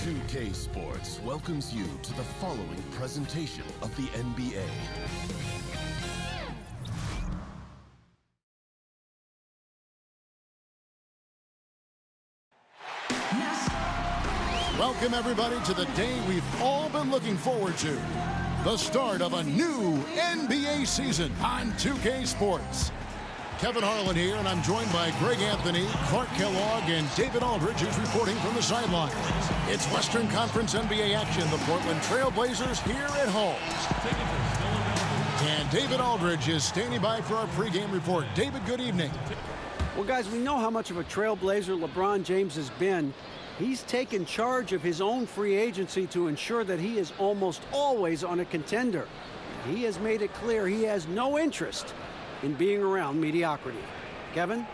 2K Sports welcomes you to the following presentation of the NBA. Welcome everybody to the day we've all been looking forward to. The start of a new NBA season on 2K Sports. Kevin Harlan here, and I'm joined by Greg Anthony, Clark Kellogg, and David Aldridge, who's reporting from the sidelines. It's Western Conference NBA action. The Portland Trailblazers here at home. And David Aldridge is standing by for our pregame report. David, good evening. Well, guys, we know how much of a Trailblazer LeBron James has been. He's taken charge of his own free agency to ensure that he is almost always on a contender. He has made it clear he has no interest in being around mediocrity. Kevin?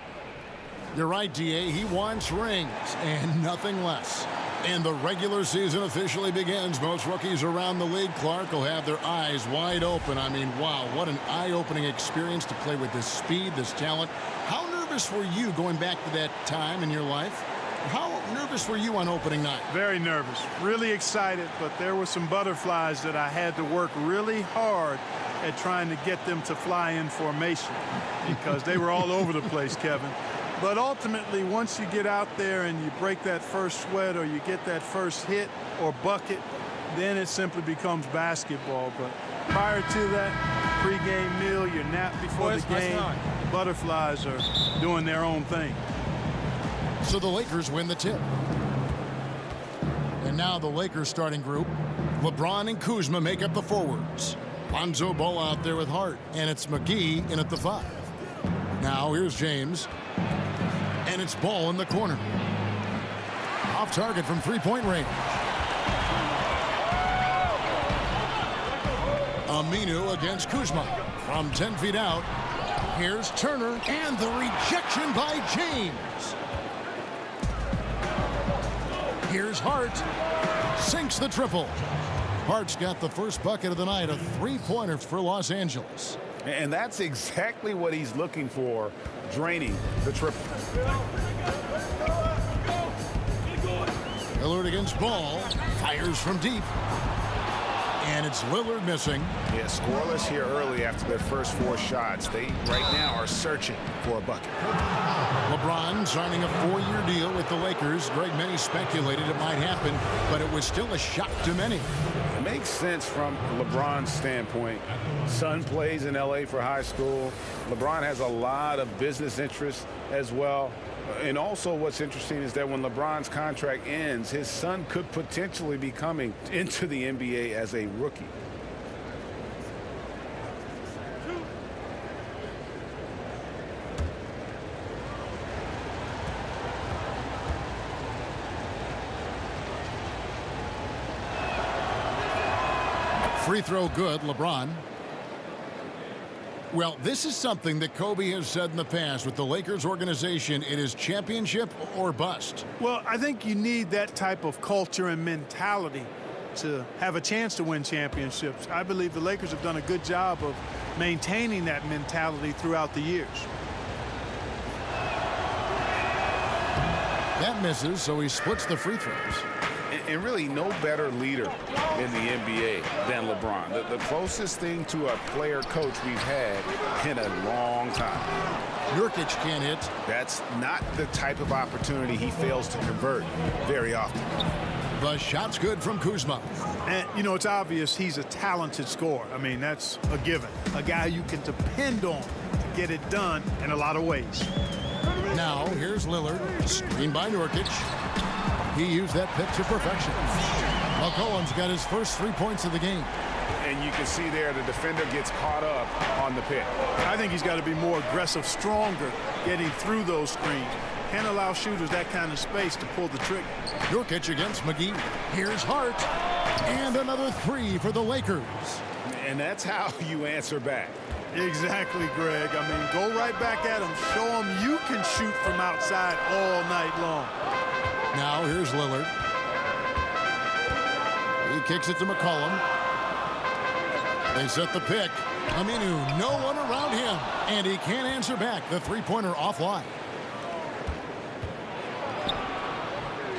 You're right, D.A. He wants rings and nothing less. And the regular season officially begins. Most rookies around the league, Clark, will have their eyes wide open. I mean, wow, what an eye-opening experience to play with this speed, this talent. How nervous were you going back to that time in your life? How nervous were you on opening night? Very nervous, really excited, but there were some butterflies that I had to work really hard at trying to get them to fly in formation because they were all over the place, Kevin. But ultimately, once you get out there and you break that first sweat or you get that first hit or bucket, then it simply becomes basketball. But prior to that, pregame meal, your nap before the game, butterflies are doing their own thing. So the Lakers win the tip. And now the Lakers starting group. LeBron and Kuzma make up the forwards. Lonzo Ball out there with Hart. And it's McGee in at the 5. Now here's James. And it's Ball in the corner. Off target from three-point range. Aminu against Kuzma. From 10 feet out. Here's Turner. And the rejection by James. Here's Hart. Sinks the triple. Hart's got the first bucket of the night, a three-pointer for Los Angeles. And that's exactly what he's looking for, draining the triple. Lillard against Ball. Fires from deep. And it's Lillard missing. Yeah, scoreless here early after their first 4 shots. They, right now, are searching for a bucket. LeBron signing a 4-year deal with the Lakers. Greg, many speculated it might happen, but it was still a shock to many. It makes sense from LeBron's standpoint. Son plays in L.A. for high school. LeBron has a lot of business interests as well. And also what's interesting is that when LeBron's contract ends, his son could potentially be coming into the NBA as a rookie. Free throw good, LeBron. Well, this is something that Kobe has said in the past with the Lakers organization. It is championship or bust. Well, I think you need that type of culture and mentality to have a chance to win championships. I believe the Lakers have done a good job of maintaining that mentality throughout the years. That misses, so he splits the free throws. And really no better leader in the NBA than LeBron. The closest thing to a player coach we've had in a long time. Nurkic can't hit. That's not the type of opportunity he fails to convert very often. The shot's good from Kuzma. And, you know, it's obvious he's a talented scorer. I mean, that's a given. A guy you can depend on to get it done in a lot of ways. Now, here's Lillard. Screened by Nurkic. He used that pick to perfection. McCollum's got his first 3 points of the game. And you can see there the defender gets caught up on the pick. I think he's got to be more aggressive, stronger, getting through those screens. Can't allow shooters that kind of space to pull the trigger. Nurkic against McGee. Here's Hart. And another 3 for the Lakers. And that's how you answer back. Exactly, Greg. I mean, go right back at him. Show him you can shoot from outside all night long. Now here's Lillard. He kicks it to McCollum. They set the pick. Aminu, no one around him. And he can't answer back. The three-pointer offline.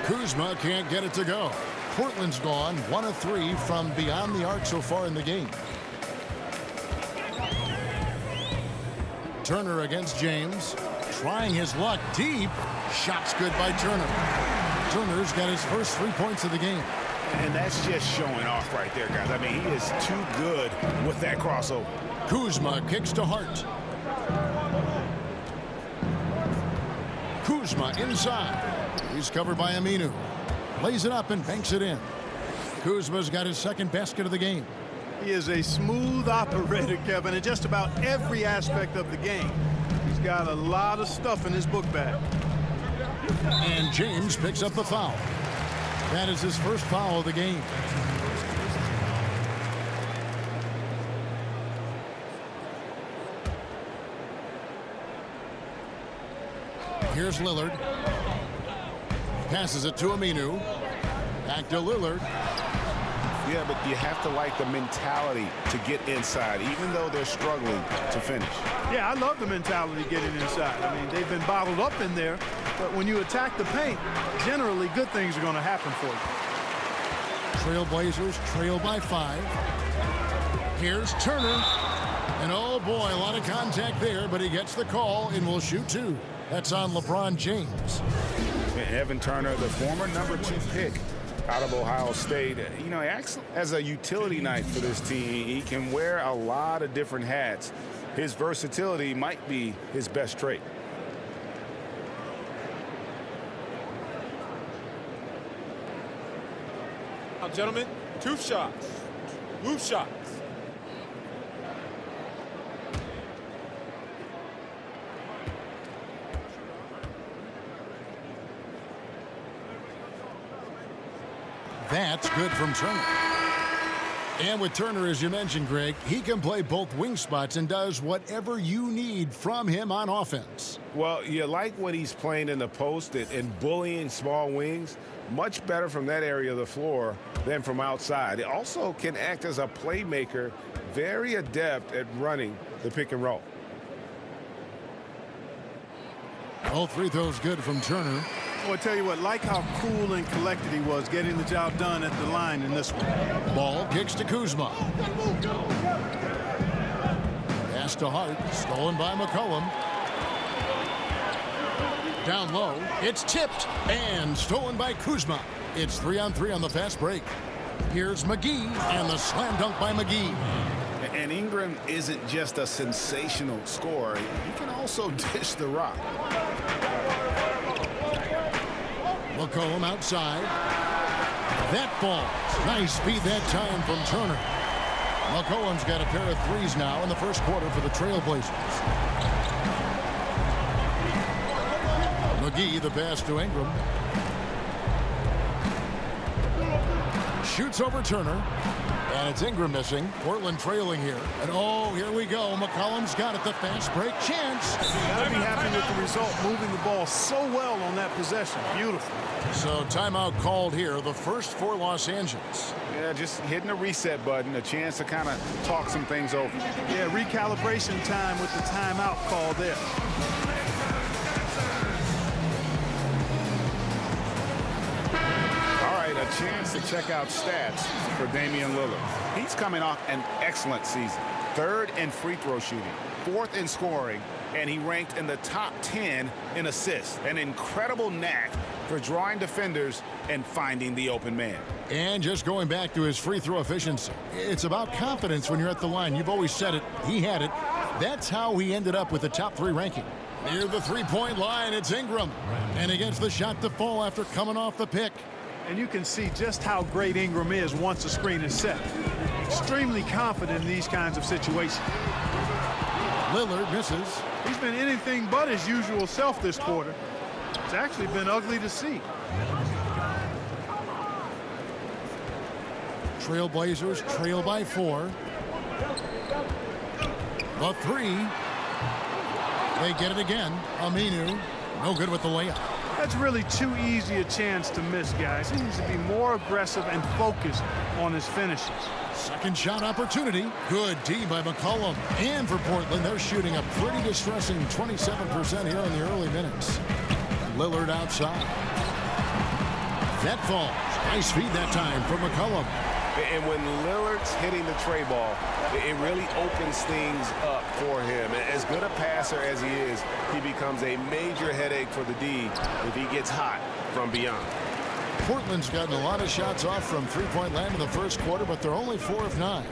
Kuzma can't get it to go. Portland's gone 1 of 3 from beyond the arc so far in the game. Turner against James. Trying his luck deep. Shot's good by Turner. Turner's got his first 3 points of the game. And that's just showing off right there, guys. I mean, he is too good with that crossover. Kuzma kicks to Hart. Kuzma inside. He's covered by Aminu. Lays it up and banks it in. Kuzma's got his second basket of the game. He is a smooth operator, Kevin, in just about every aspect of the game. He's got a lot of stuff in his book bag. And James picks up the foul. That is his first foul of the game. Here's Lillard. Passes it to Aminu. Back to Lillard. Yeah, but you have to like the mentality to get inside, even though they're struggling to finish. Yeah, I love the mentality getting inside. I mean, they've been bottled up in there, but when you attack the paint, generally good things are going to happen for you. Trailblazers trail by 5. Here's Turner. And oh boy, a lot of contact there, but he gets the call and will shoot 2. That's on LeBron James. And Evan Turner, the former number 2 pick out of Ohio State, you know, he acts as a utility knight for this team. He can wear a lot of different hats. His versatility might be his best trait. Now, gentlemen, 2 shots. Loose shots. That's good from Turner. And with Turner, as you mentioned, Greg, he can play both wing spots and does whatever you need from him on offense. Well, you like what he's playing in the post and bullying small wings. Much better from that area of the floor than from outside. He also can act as a playmaker, very adept at running the pick and roll. All 3 throws good from Turner. Well, I tell you what, like how cool and collected he was getting the job done at the line in this one. Ball kicks to Kuzma. Pass to Hart, stolen by McCollum. Down low, it's tipped and stolen by Kuzma. It's 3-on-3 on the fast break. Here's McGee and the slam dunk by McGee. And Ingram isn't just a sensational scorer. He can also dish the rock. McCollum outside. That falls. Nice feed that time from Turner. McCollum's got a pair of 3s now in the first quarter for the Trailblazers. McGee, the pass to Ingram. Shoots over Turner. And it's Ingram missing. Portland trailing here. And oh, here we go. McCollum's got it. The fast break chance. Got to be happy with the result, moving the ball so well on that possession. Beautiful. So timeout called here, the first for Los Angeles. Yeah, just hitting the reset button, a chance to kind of talk some things over. Yeah, recalibration time with the timeout call there. A chance to check out stats for Damian Lillard. He's coming off an excellent season. 3rd in free throw shooting, 4th in scoring, and he ranked in the top 10 in assists. An incredible knack for drawing defenders and finding the open man. And just going back to his free throw efficiency, it's about confidence when you're at the line. You've always said it. He had it. That's how he ended up with the top 3 ranking. Near the 3-point line, it's Ingram. And he gets the shot to fall after coming off the pick. And you can see just how great Ingram is once the screen is set. Extremely confident in these kinds of situations. Lillard misses. He's been anything but his usual self this quarter. It's actually been ugly to see. Trailblazers trail by 4. The 3. They get it again. Aminu, no good with the layup. That's really too easy a chance to miss, guys. He needs to be more aggressive and focused on his finishes. Second shot opportunity. Good D by McCollum. And for Portland, they're shooting a pretty distressing 27% here in the early minutes. Lillard outside. That falls. Nice feed that time from McCollum. And when Lillard's hitting the tray ball, it really opens things up for him. As good a passer as he is, he becomes a major headache for the D if he gets hot from beyond. Portland's gotten a lot of shots off from three-point land in the first quarter, but they're only 4 of 9.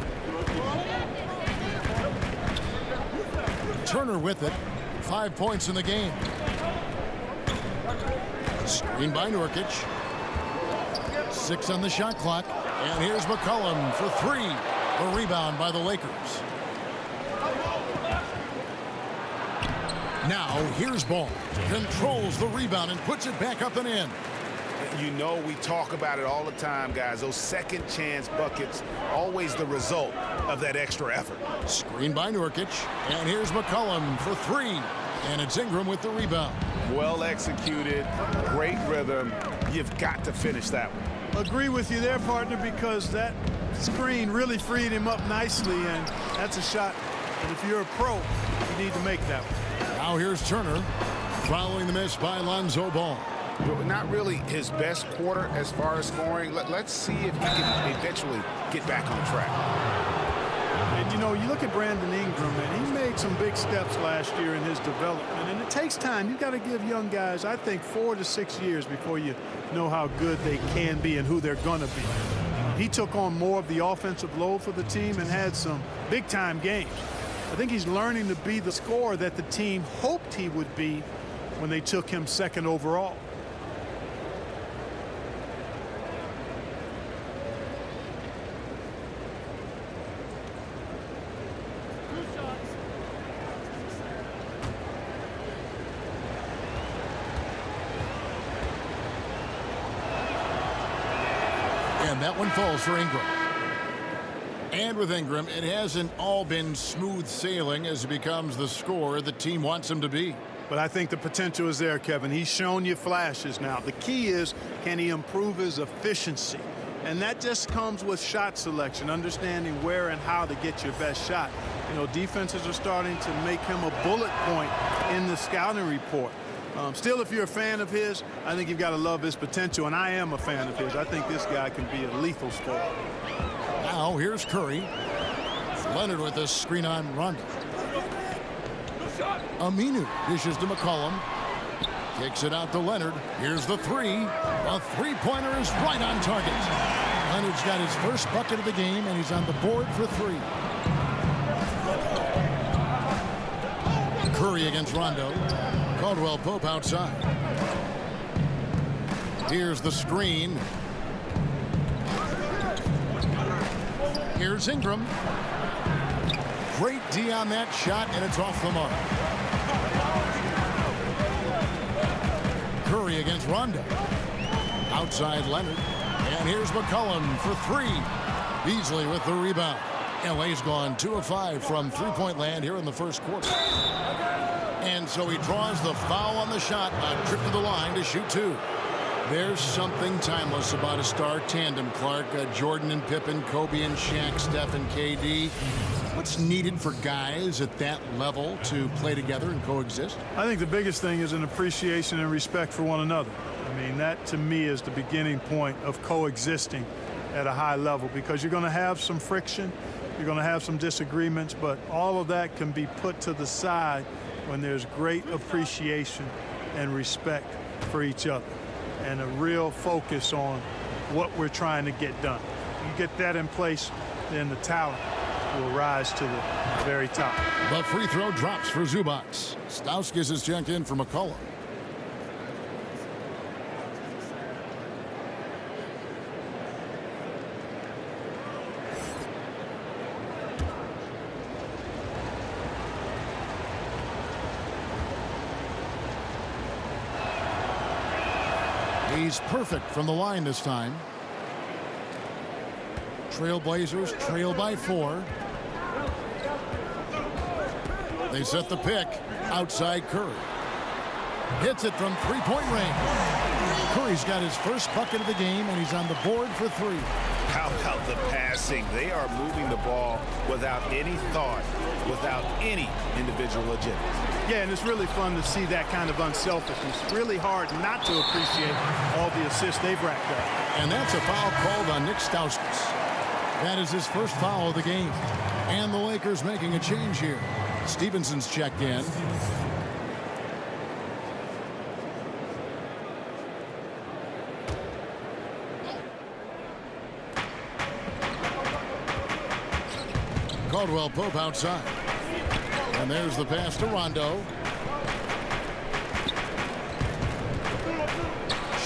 Turner with it. 5 points in the game. Screen by Nurkic. 6 on the shot clock. And here's McCollum for 3. A rebound by the Lakers. Now here's Ball. Controls the rebound and puts it back up and in. You know, we talk about it all the time, guys. Those second chance buckets, always the result of that extra effort. Screen by Nurkic. And here's McCollum for 3. And it's Ingram with the rebound. Well executed. Great rhythm. You've got to finish that one. Agree with you there, partner, because that screen really freed him up nicely, and that's a shot. And if you're a pro, you need to make that one. Now here's Turner. Following the miss by Lonzo Ball. Not really his best quarter as far as scoring. Let's see if he can eventually get back on track. And, you know, you look at Brandon Ingram, and he made some big steps last year in his development. And it takes time. You've got to give young guys, I think, 4 to 6 years before you know how good they can be and who they're going to be. He took on more of the offensive load for the team and had some big-time games. I think he's learning to be the scorer that the team hoped he would be when they took him 2nd overall. And that one falls for Ingram. And with Ingram, it hasn't all been smooth sailing as he becomes the scorer the team wants him to be. But I think the potential is there, Kevin. He's shown you flashes now. The key is, can he improve his efficiency? And that just comes with shot selection, understanding where and how to get your best shot. You know, defenses are starting to make him a bullet point in the scouting report. Still, if you're a fan of his, I think you've got to love his potential, and I am a fan of his. I think this guy can be a lethal scorer. Now here's Curry. Leonard with a screen on Rondo. Aminu dishes to McCollum. Kicks it out to Leonard. Here's the 3. A three-pointer is right on target. Leonard's got his first bucket of the game, and he's on the board for 3. Curry against Rondo. Caldwell Pope outside. Here's the screen. Here's Ingram. Great D on that shot, and it's off the mark. Curry against Rondo. Outside Leonard. And here's McCollum for 3. Beasley with the rebound. LA's gone 2 of 5 from three-point land here in the first quarter. And so he draws the foul on the shot, a trip to the line to shoot 2. There's something timeless about a star tandem, Clark. Jordan and Pippen, Kobe and Shaq, Steph and KD. What's needed for guys at that level to play together and coexist? I think the biggest thing is an appreciation and respect for one another. I mean, that to me is the beginning point of coexisting at a high level, because you're going to have some friction, you're going to have some disagreements, but all of that can be put to the side when there's great appreciation and respect for each other and a real focus on what we're trying to get done. You get that in place, then the talent will rise to the very top. The free throw drops for Zubac. Stauskas is checked in for McCollum. He's perfect from the line this time. Trailblazers trail by 4. They set the pick outside Curry. Hits it from three-point range. Curry's got his first bucket of the game, and he's on the board for 3. How about the passing? They are moving the ball without any thought, without any individual agenda. Yeah, and it's really fun to see that kind of unselfishness. Really hard not to appreciate all the assists they've racked up. And that's a foul called on Nick Stauskas. That is his first foul of the game. And the Lakers making a change here. Stevenson's checked in. Caldwell Pope outside. And there's the pass to Rondo.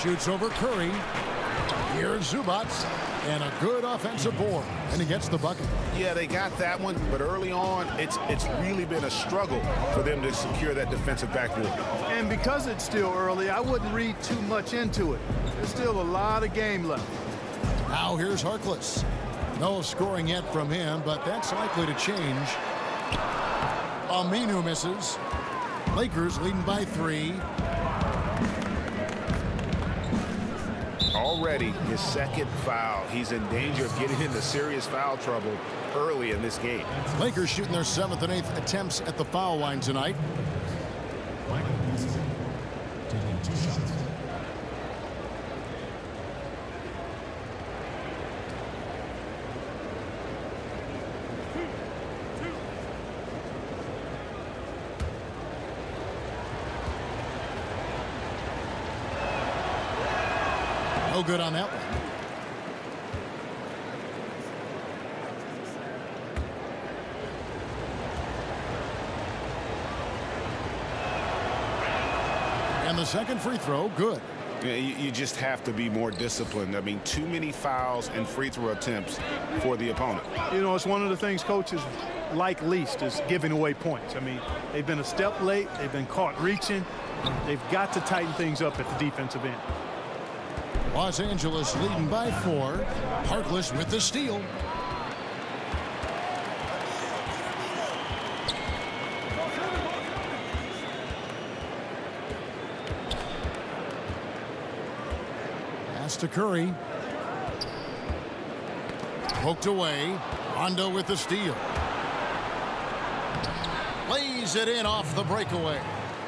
Shoots over Curry. Here's Zubac. And a good offensive board. And he gets the bucket. Yeah, they got that one, but early on, it's really been a struggle for them to secure that defensive backboard. And because it's still early, I wouldn't read too much into it. There's still a lot of game left. Now here's Harkless. No scoring yet from him, but that's likely to change. Aminu misses. Lakers leading by 3. Already his second foul. He's in danger of getting into serious foul trouble early in this game. Lakers shooting their 7th and 8th attempts at the foul line tonight. No good on that one. And the second free throw, good. Yeah, you just have to be more disciplined. I mean, too many fouls and free throw attempts for the opponent. You know, it's one of the things coaches like least is giving away points. I mean, they've been a step late. They've been caught reaching. They've got to tighten things up at the defensive end. Los Angeles leading by 4. Harkless with the steal. Pass to Curry. Poked away. Rondo with the steal. Lays it in off the breakaway.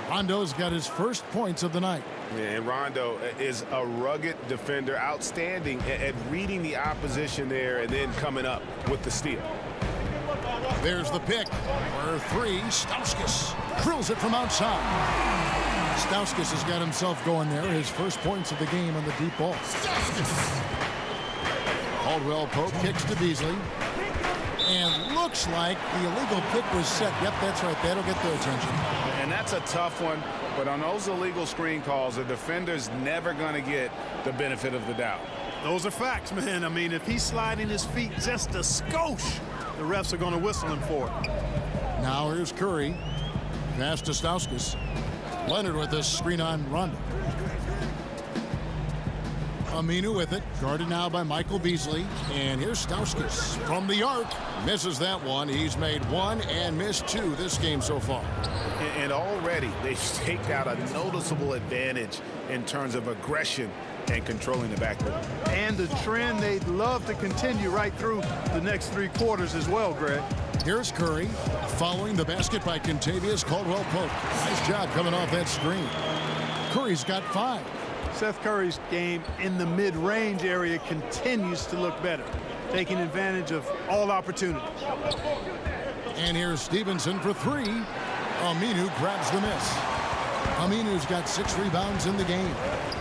Rondo's got his first points of the night. And Rondo is a rugged defender, outstanding at reading the opposition there and then coming up with the steal. There's the pick. For 3, Stauskas drills it from outside. Stauskas has got himself going there. His first points of the game on the deep ball. Caldwell Pope kicks to Beasley. And looks like the illegal pick was set. Yep, that's right. That'll get their attention. And that's a tough one. But on those illegal screen calls, the defender's never going to get the benefit of the doubt. Those are facts, man. I mean, if he's sliding his feet just a skosh, the refs are going to whistle him for it. Now here's Curry. Pass to Stauskas. Leonard with this screen on Rondo. Aminu with it. Guarded now by Michael Beasley. And here's Stauskas from the arc. Misses that one. He's made 1 and missed 2 this game so far. And already they've staked out a noticeable advantage in terms of aggression and controlling the backcourt. And the trend they'd love to continue right through the next 3 quarters as well, Greg. Here's Curry following the basket by Kentavious Caldwell-Pope. Nice job coming off that screen. Curry's got 5. Seth Curry's game in the mid-range area continues to look better, taking advantage of all opportunities. And here's Stevenson for 3. Aminu grabs the miss. Aminu's got 6 rebounds in the game.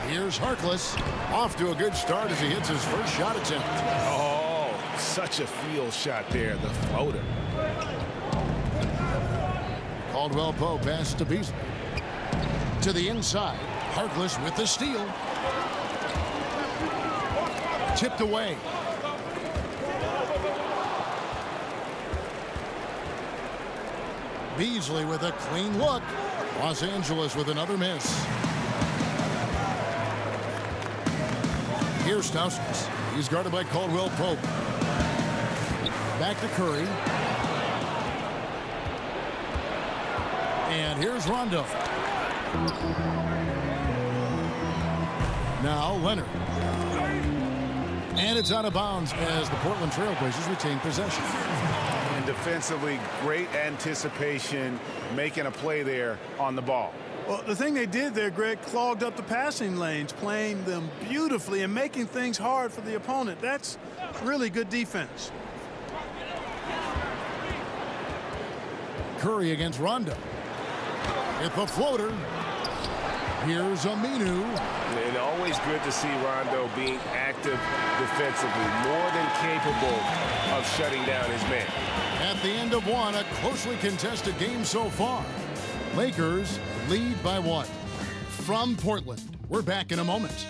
Here's Harkless. Off to a good start as he hits his first shot attempt. Oh, such a field shot there, the floater. Caldwell Pope pass to Beasley. To the inside. Harkless with the steal. Tipped away. Beasley with a clean look. Los Angeles with another miss. Here's Stauskas. He's guarded by Caldwell Pope. Back to Curry. And here's Rondo. Now Leonard. And it's out of bounds as the Portland Trailblazers retain possession. And defensively, great anticipation, making a play there on the ball. Well, the thing they did there, Greg, clogged up the passing lanes, playing them beautifully and making things hard for the opponent. That's really good defense. Curry against Rondo. It's a floater. Here's Aminu. And always good to see Rondo being active defensively, more than capable of shutting down his man. At the end of one, a closely contested game so far. Lakers lead by 1. From Portland, we're back in a moment.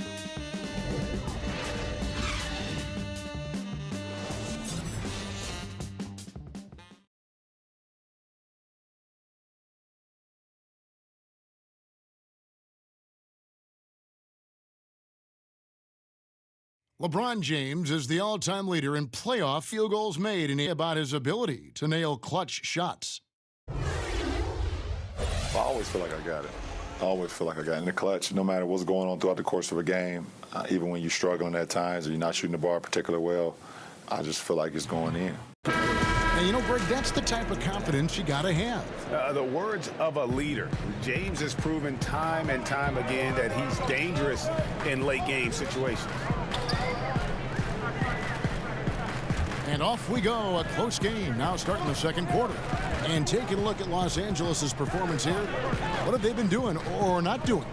LeBron James is the all-time leader in playoff field goals made, and about his ability to nail clutch shots. I always feel like I got it. I always feel like I got it in the clutch, no matter what's going on throughout the course of a game. Even when you're struggling at times or you're not shooting the ball particularly well, I just feel like it's going in. And you know, Greg, that's the type of confidence you got to have. The words of a leader. James has proven time and time again that he's dangerous in late game situations. And off we go, a close game now starting the second quarter. And taking a look at Los Angeles' performance here, what have they been doing or not doing?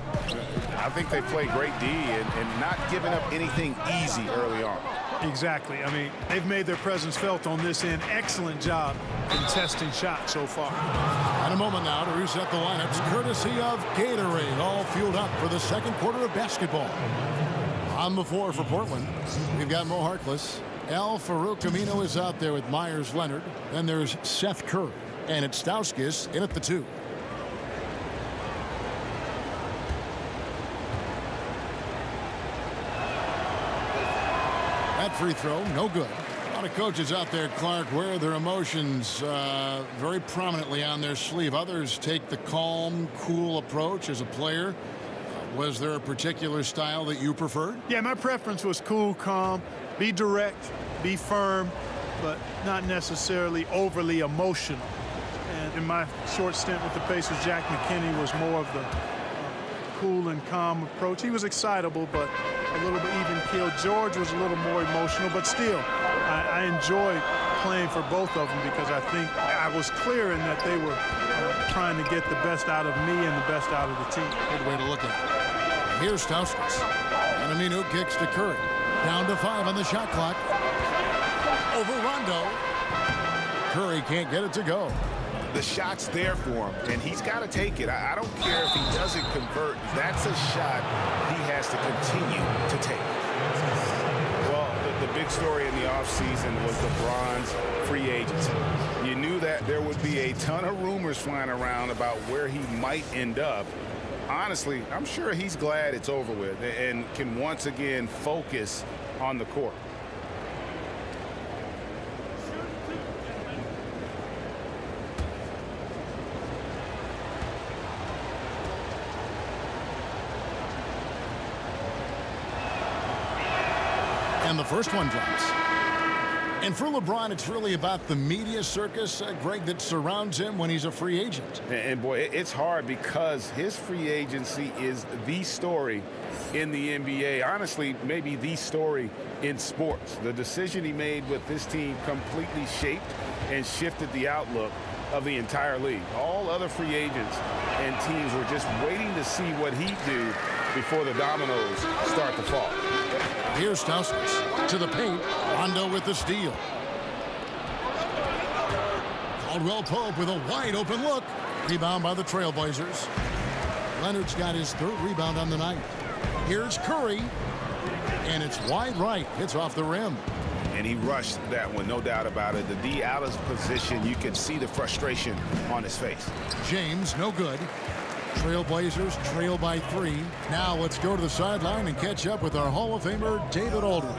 I think they played great D and not giving up anything easy early on. Exactly. I mean, they've made their presence felt on this end. Excellent job contesting shots so far. And a moment now to reset the lineups, courtesy of Gatorade, all fueled up for the second quarter of basketball. On the floor for Portland, we've got Mo Harkless. Al Farouk Amino is out there with Myers Leonard. Then there's Seth Curry. And it's Stauskas in at the 2. That free throw, no good. A lot of coaches out there, Clark, wear their emotions very prominently on their sleeve. Others take the calm, cool approach as a player. Was there a particular style that you preferred? Yeah, my preference was cool, calm, be direct, be firm, but not necessarily overly emotional. And in my short stint with the Pacers, Jack McKinney was more of the cool and calm approach. He was excitable, but a little bit even keeled. George was a little more emotional, but still, I enjoyed playing for both of them because I think I was clear in that they were trying to get the best out of me and the best out of the team. Good way to look at it. Here's Stauskas. And Aminu kicks to Curry. Down to 5 on the shot clock. Over Rondo. Curry can't get it to go. The shot's there for him, and he's got to take it. I don't care if he doesn't convert. That's a shot he has to continue to take. Well, the big story in the offseason was LeBron's free agency. You knew that there would be a ton of rumors flying around about where he might end up. Honestly, I'm sure he's glad it's over with and can once again focus on the court. And the first one drops. And for LeBron, it's really about the media circus, Greg, that surrounds him when he's a free agent. And boy, it's hard because his free agency is the story in the NBA. Honestly, maybe the story in sports. The decision he made with this team completely shaped and shifted the outlook of the entire league. All other free agents and teams were just waiting to see what he'd do before the dominoes start to fall. Here's Stauskas to the paint. Rondo with the steal. Caldwell Pope with a wide open look. Rebound by the Trailblazers. Leonard's got his 3rd rebound on the night. Here's Curry. And it's wide right. It's off the rim. And he rushed that one, no doubt about it. The D out of position, you can see the frustration on his face. James, no good. Trailblazers trail by 3. Now let's go to the sideline and catch up with our Hall of Famer, David Aldridge.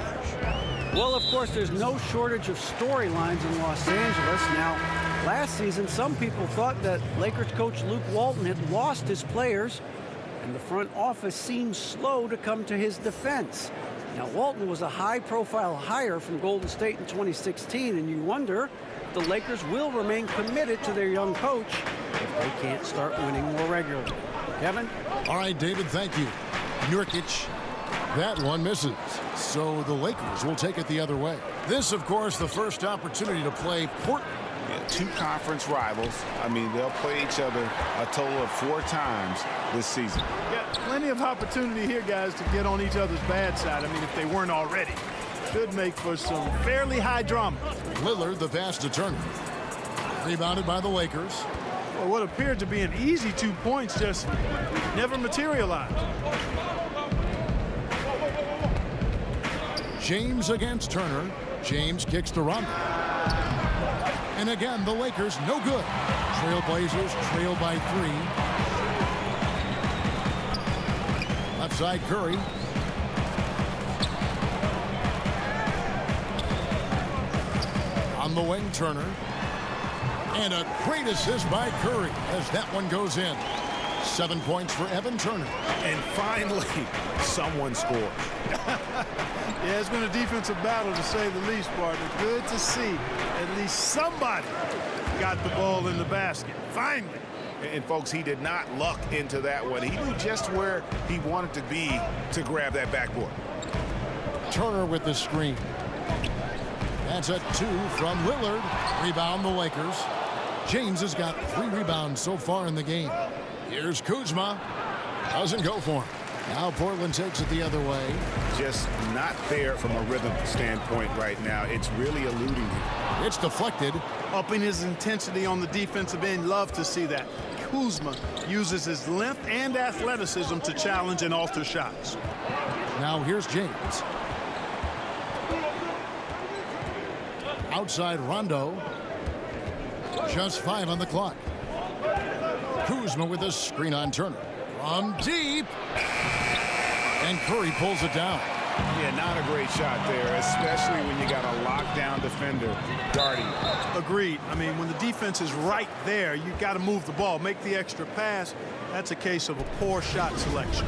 Well, of course, there's no shortage of storylines in Los Angeles. Now, Last season, some people thought that Lakers coach Luke Walton had lost his players, and the front office seemed slow to come to his defense. Now, Walton was a high-profile hire from Golden State in 2016, and you wonder if the Lakers will remain committed to their young coach if they can't start winning more regularly. Kevin? All right, David, thank you. Nurkic, that one misses. So the Lakers will take it the other way. This, of course, the first opportunity to play Portland. Yeah, 2 conference rivals. I mean, they'll play each other a total of 4 times this season. Got plenty of opportunity here, guys, to get on each other's bad side. I mean, if they weren't already. Should make for some fairly high drama. Lillard, the pass to Turner. Rebounded by the Lakers. Well, what appeared to be an easy 2 points just never materialized. James against Turner. James kicks to Rondo. And again, the Lakers no good. Trailblazers trail by 3. Left side, Curry. On the wing, Turner. And a great assist by Curry as that one goes in. 7 points for Evan Turner. And finally, someone scored. Yeah, it's been a defensive battle, to say the least, partner. Good to see at least somebody got the ball in the basket. Finally. And, folks, he did not luck into that one. He knew just where he wanted to be to grab that backboard. Turner with the screen. That's a 2 from Lillard. Rebound the Lakers. James has got 3 rebounds so far in the game. Here's Kuzma. Doesn't go for him. Now Portland takes it the other way. Just not there from a rhythm standpoint right now. It's really eluding him. It's deflected. Upping his intensity on the defensive end. Love to see that. Kuzma uses his length and athleticism to challenge and alter shots. Now here's James. Outside Rondo. Just 5 on the clock. Kuzma with a screen on Turner. From deep. And Curry pulls it down. Yeah, not a great shot there, especially when you got a lockdown defender guarding. Agreed. I mean, when the defense is right there, you got to move the ball, make the extra pass. That's a case of a poor shot selection.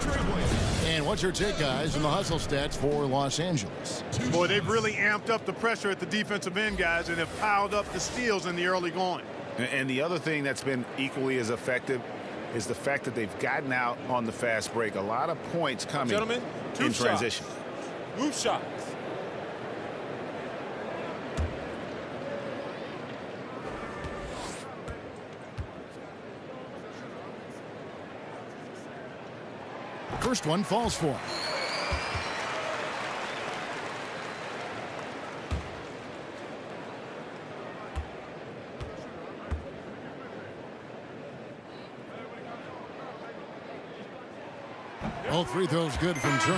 And what's your take, guys, in the hustle stats for Los Angeles? Boy, they've really amped up the pressure at the defensive end, guys, and have piled up the steals in the early going. And the other thing that's been equally as effective is the fact that they've gotten out on the fast break. A lot of points coming in transition. Move shots. First one falls for him. All 3 throws good from Turner.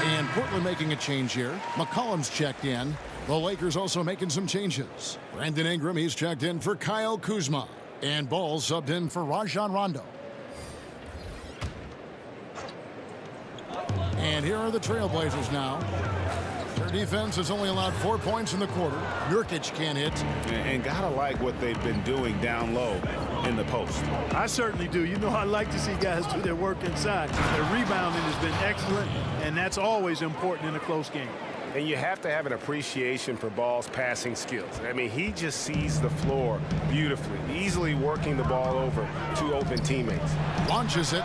And Portland making a change here. McCollum's checked in. The Lakers also making some changes. Brandon Ingram, he's checked in for Kyle Kuzma. And Ball subbed in for Rajon Rondo. And here are the Trailblazers now. Their defense has only allowed 4 points in the quarter. Nurkic can't hit. And gotta like what they've been doing down low in the post. I certainly do. You know, I like to see guys do their work inside. Their rebounding has been excellent, and that's always important in a close game. And you have to have an appreciation for Ball's passing skills. I mean, he just sees the floor beautifully, easily working the ball over to open teammates. Launches it.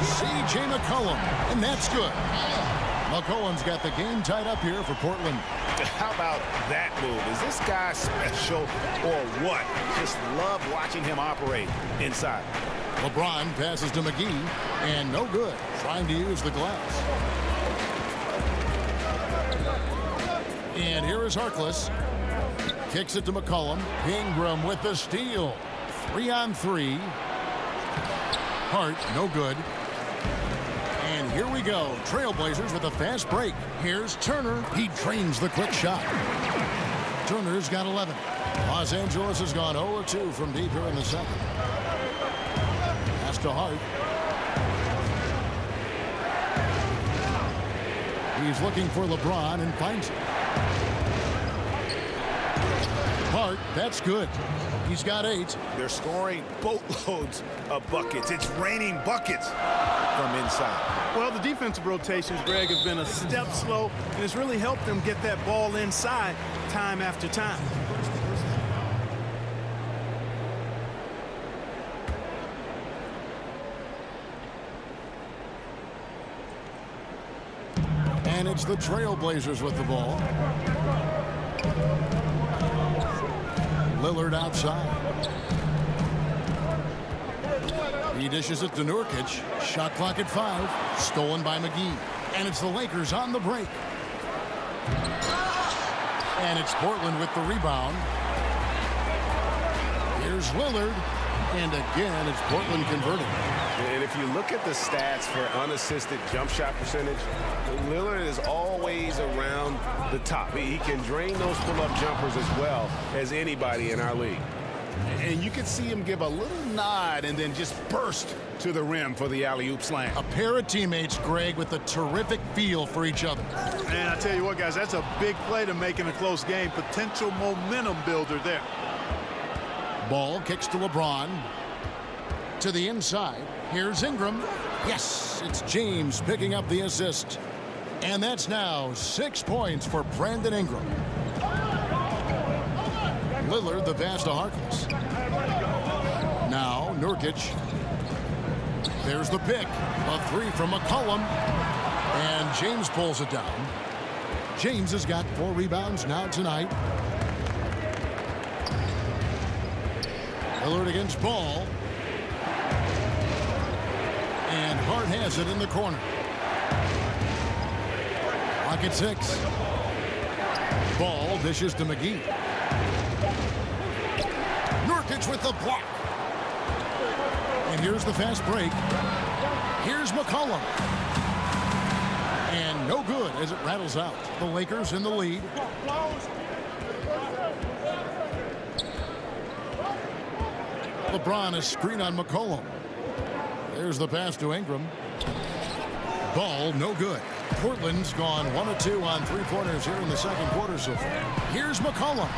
C.J. McCollum, and that's good. McCollum's got the game tied up here for Portland. How about that move? Is this guy special or what? Just love watching him operate inside. LeBron passes to McGee, and no good. Trying to use the glass. And here is Harkless. Kicks it to McCollum. Ingram with the steal. 3-on-3. Hart, no good. And here we go. Trailblazers with a fast break. Here's Turner. He drains the quick shot. Turner's got 11. Los Angeles has gone 0-2 from deep here in the second. Pass to Hart. He's looking for LeBron and finds it. Hart, that's good. He's got 8. They're scoring boatloads of buckets. It's raining buckets from inside. Well, the defensive rotations, Greg, have been a step slow, and it's really helped them get that ball inside time after time. And it's the Trailblazers with the ball. Lillard outside. He dishes it to Nurkic. Shot clock at 5. Stolen by McGee. And it's the Lakers on the break. And it's Portland with the rebound. Here's Lillard. And again, it's Portland converting. And if you look at the stats for unassisted jump shot percentage, Lillard is always around the top. He can drain those pull-up jumpers as well as anybody in our league. And you can see him give a little nod and then just burst to the rim for the alley-oop slam. A pair of teammates, Greg, with a terrific feel for each other. And I tell you what, guys, that's a big play to make in a close game. Potential momentum builder there. Ball kicks to LeBron. To the inside. Here's Ingram. Yes, it's James picking up the assist. And that's now 6 points for Brandon Ingram. Lillard the pass to Harkless. Now Nurkic. There's the pick. A 3 from McCollum. And James pulls it down. James has got 4 rebounds now tonight. Lillard against Ball. And Hart has it in the corner. Clock at 6. Ball dishes to McGee. Nurkic with the block. And here's the fast break. Here's McCollum. And no good as it rattles out. The Lakers in the lead. LeBron is screen on McCollum. There's the pass to Ingram. Ball no good. Portland's gone 1 of 2 on 3-pointers here in the second quarter so far. Here's McCollum.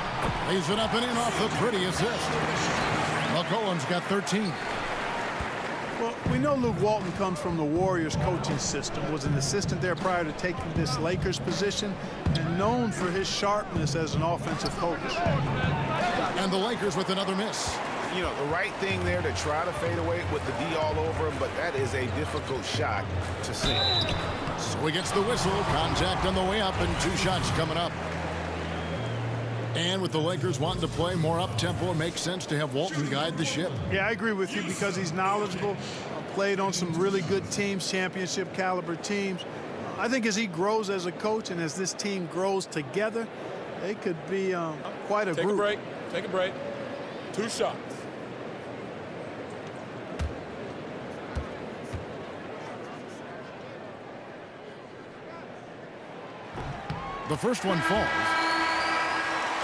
Lays it up and in off the pretty assist. McCollum's got 13. Well, we know Luke Walton comes from the Warriors coaching system, was an assistant there prior to taking this Lakers position, and known for his sharpness as an offensive coach. And the Lakers with another miss. You know, the right thing there to try to fade away with the D all over him, but that is a difficult shot to see. So he gets the whistle. Contact on the way up and 2 shots coming up. And with the Lakers wanting to play more up-tempo, it makes sense to have Walton guide the ship. Yeah, I agree with you because he's knowledgeable, played on some really good teams, championship caliber teams. I think as he grows as a coach and as this team grows together, they could be quite a group. Take a break. Take a break. 2 shots. The first one falls.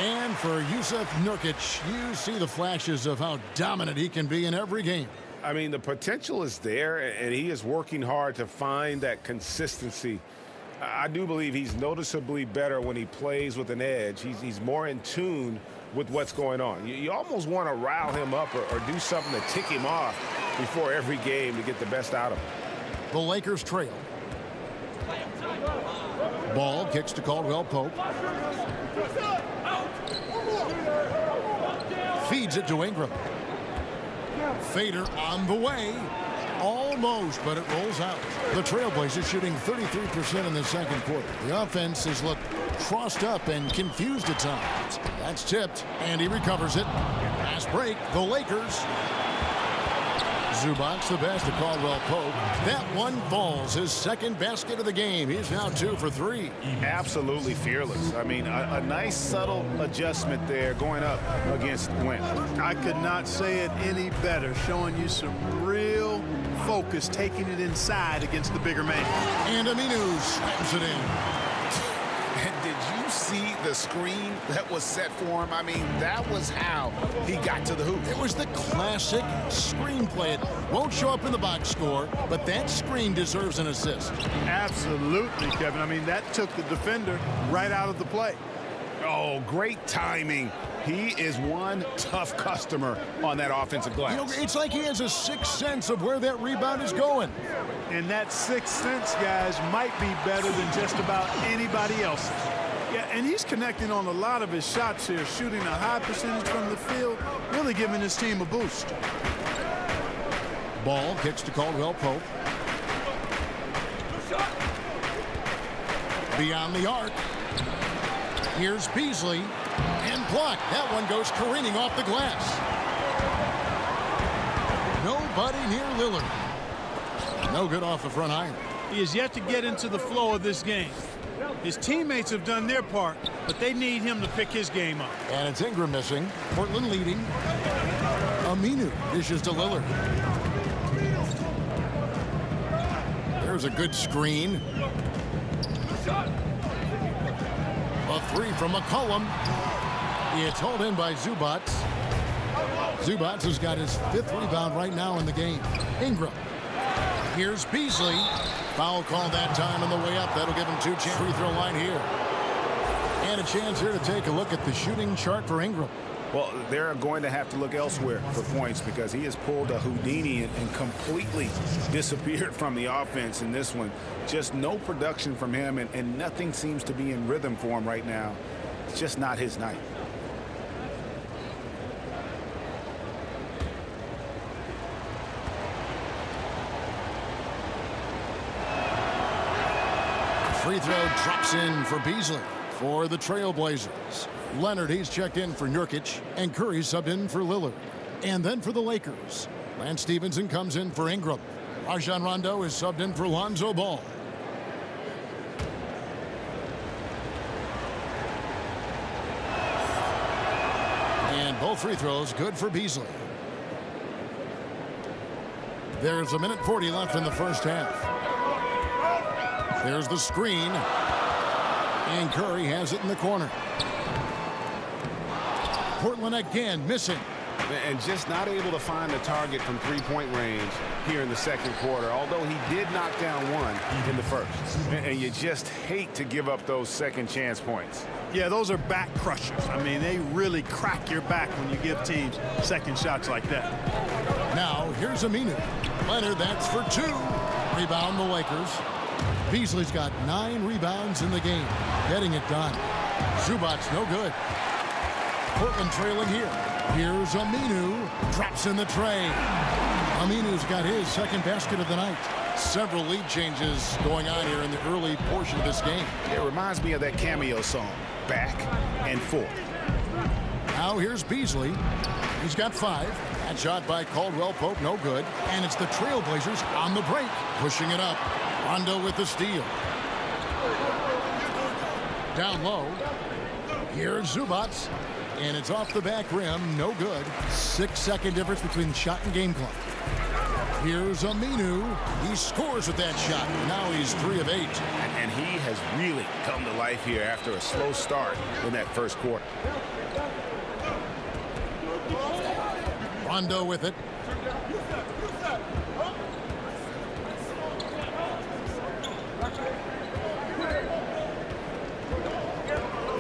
And for Yusuf Nurkic, you see the flashes of how dominant he can be in every game. I mean, the potential is there, and he is working hard to find that consistency. I do believe he's noticeably better when he plays with an edge. He's more in tune with what's going on. You almost want to rile him up or do something to tick him off before every game to get the best out of him. The Lakers trail. Ball kicks to Caldwell Pope. Feeds it to Ingram. Fader on the way. Almost, but it rolls out. The Trailblazers shooting 33% in the second quarter. The offense has looked crossed up and confused at times. That's tipped, and he recovers it. Fast break, the Lakers. Zubac's the best to Caldwell Pope. That one falls, his second basket of the game. He's now 2 for 3. Absolutely fearless. I mean, a nice subtle adjustment there going up against Wentz. I could not say it any better, showing you some real focus, taking it inside against the bigger man. And Aminu slams it in. And did you see the screen that was set for him? I mean, that was how he got to the hoop. It was the classic screenplay. It won't show up in the box score, but that screen deserves an assist. Absolutely, Kevin. I mean, that took the defender right out of the play. Oh, great timing. He is one tough customer on that offensive glass. You know, it's like he has a sixth sense of where that rebound is going. And that sixth sense, guys, might be better than just about anybody else's. Yeah, and he's connecting on a lot of his shots here, shooting a high percentage from the field, really giving his team a boost. Ball kicks to Caldwell Pope. Beyond the arc. Here's Beasley. And blocked. That one goes careening off the glass. Nobody near Lillard. No good off the front iron. He has yet to get into the flow of this game. His teammates have done their part, but they need him to pick his game up. And it's Ingram missing. Portland leading. Aminu dishes to Lillard. There's a good screen. A three from McCollum. It's hauled in by Zubac. Zubac has got his 5th rebound right now in the game. Ingram. Here's Beasley. Foul call that time on the way up. That'll give him 2 chances. Free throw line here. And a chance here to take a look at the shooting chart for Ingram. Well, they're going to have to look elsewhere for points because he has pulled a Houdini and completely disappeared from the offense in this one. Just no production from him, and nothing seems to be in rhythm for him right now. It's just not his night. Free throw drops in for Beasley for the Trailblazers. Leonard, he's checked in for Nurkic, and Curry subbed in for Lillard. And then for the Lakers, Lance Stevenson comes in for Ingram. Rajon Rondo is subbed in for Lonzo Ball. And both free throws good for Beasley. There's 1:40 left in the first half. There's the screen. And Curry has it in the corner. Portland again missing. And just not able to find the target from three-point range here in the second quarter, although he did knock down one in the first. And you just hate to give up those second chance points. Yeah, those are back crushers. I mean, they really crack your back when you give teams second shots like that. Now, here's Aminu. Leonard, that's for 2. Rebound the Lakers. Beasley's got 9 rebounds in the game. Getting it done. Zubac, no good. Portland trailing here. Here's Aminu. Drops in the tray. Aminu's got his second basket of the night. Several lead changes going on here in the early portion of this game. It reminds me of that cameo song, Back and Forth. Now here's Beasley. He's got 5. That shot by Caldwell Pope, no good. And it's the Trailblazers on the break, pushing it up. Rondo with the steal. Down low. Here's Zubac. And it's off the back rim, no good. 6-second difference between shot and game clock. Here's Aminu. He scores with that shot. Now he's 3 of 8. And he has really come to life here after a slow start in that first quarter. Rondo with it.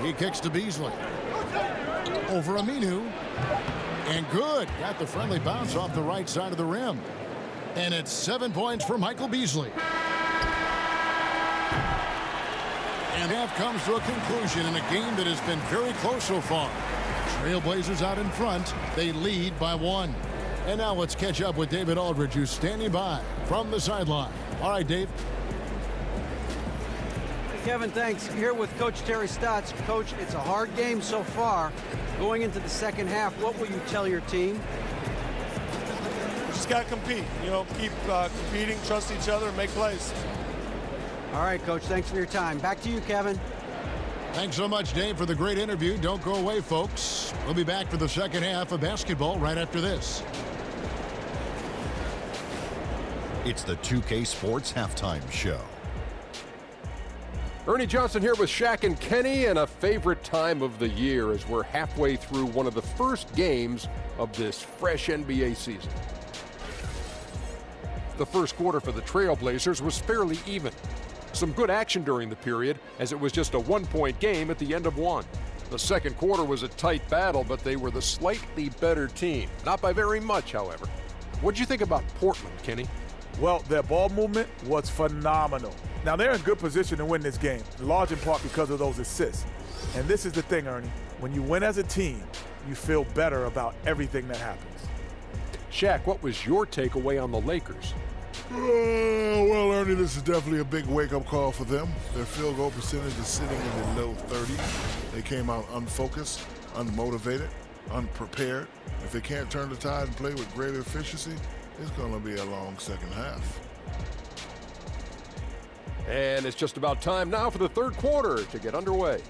He kicks to Beasley. Over Aminu. And good. Got the friendly bounce off the right side of the rim. And it's 7 points for Michael Beasley. And half comes to a conclusion in a game that has been very close so far. Trailblazers out in front. They lead by 1. And now let's catch up with David Aldridge, who's standing by from the sideline. All right, Dave. Kevin, thanks. Here with Coach Terry Stotts. Coach, it's a hard game so far. Going into the second half, what will you tell your team? We just got to compete. You know, keep competing, trust each other, and make plays. All right, Coach, thanks for your time. Back to you, Kevin. Thanks so much, Dave, for the great interview. Don't go away, folks. We'll be back for the second half of basketball right after this. It's the 2K Sports Halftime Show. Ernie Johnson here with Shaq and Kenny, and a favorite time of the year as we're halfway through one of the first games of this fresh NBA season. The first quarter for the Trailblazers was fairly even. Some good action during the period, as it was just a 1-point game at the end of one. The second quarter was a tight battle, but they were the slightly better team. Not by very much, however. What'd you think about Portland, Kenny? Well, their ball movement was phenomenal. Now, they're in good position to win this game, large in part because of those assists. And this is the thing, Ernie. When you win as a team, you feel better about everything that happens. Shaq, what was your takeaway on the Lakers? Well, Ernie, this is definitely a big wake-up call for them. Their field goal percentage is sitting in the low 30s. They came out unfocused, unmotivated, unprepared. If they can't turn the tide and play with greater efficiency, it's going to be a long second half. And it's just about time now for the third quarter to get underway.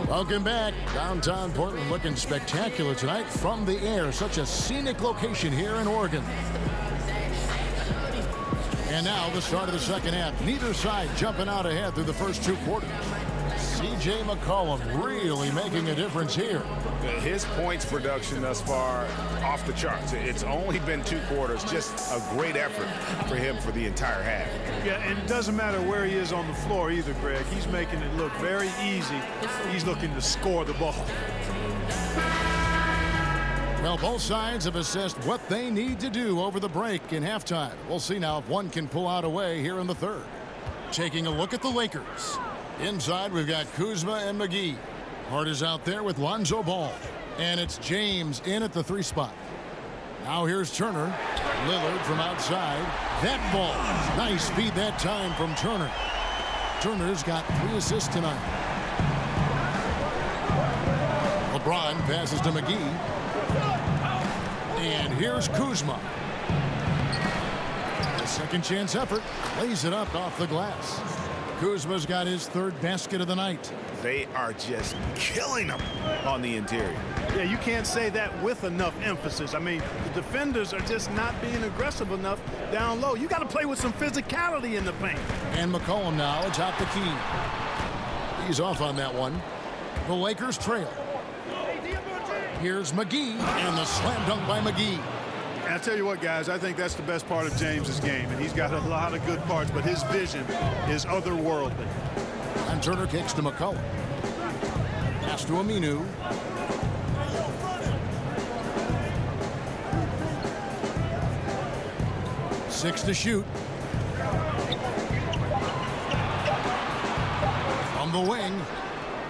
Welcome back. Downtown Portland looking spectacular tonight from the air. Such a scenic location here in Oregon. And now the start of the second half. Neither side jumping out ahead through the first two quarters. C.J. McCollum really making a difference here. His points production thus far off the charts. It's only been 2 quarters. Just a great effort for him for the entire half. Yeah, and it doesn't matter where he is on the floor either, Greg. He's making it look very easy. He's looking to score the ball. Well, both sides have assessed what they need to do over the break in halftime. We'll see now if one can pull out a way here in the third. Taking a look at the Lakers. Inside, we've got Kuzma and McGee. Hart is out there with Lonzo Ball. And it's James in at the 3 spot. Now here's Turner. Lillard from outside. That ball. Nice feed that time from Turner. Turner's got 3 assists tonight. LeBron passes to McGee. And here's Kuzma. A second chance effort. Lays it up off the glass. Kuzma's got his 3rd basket of the night. They are just killing them on the interior. Yeah, you can't say that with enough emphasis. I mean, the defenders are just not being aggressive enough down low. You got to play with some physicality in the paint. And McCollum now atop the key. He's off on that one. The Lakers trail. Here's McGee, and the slam dunk by McGee. And I tell you what, guys, I think that's the best part of James's game, and he's got a lot of good parts, but his vision is otherworldly. And Turner kicks to McCollum. Pass to Aminu. Six to shoot. From the wing,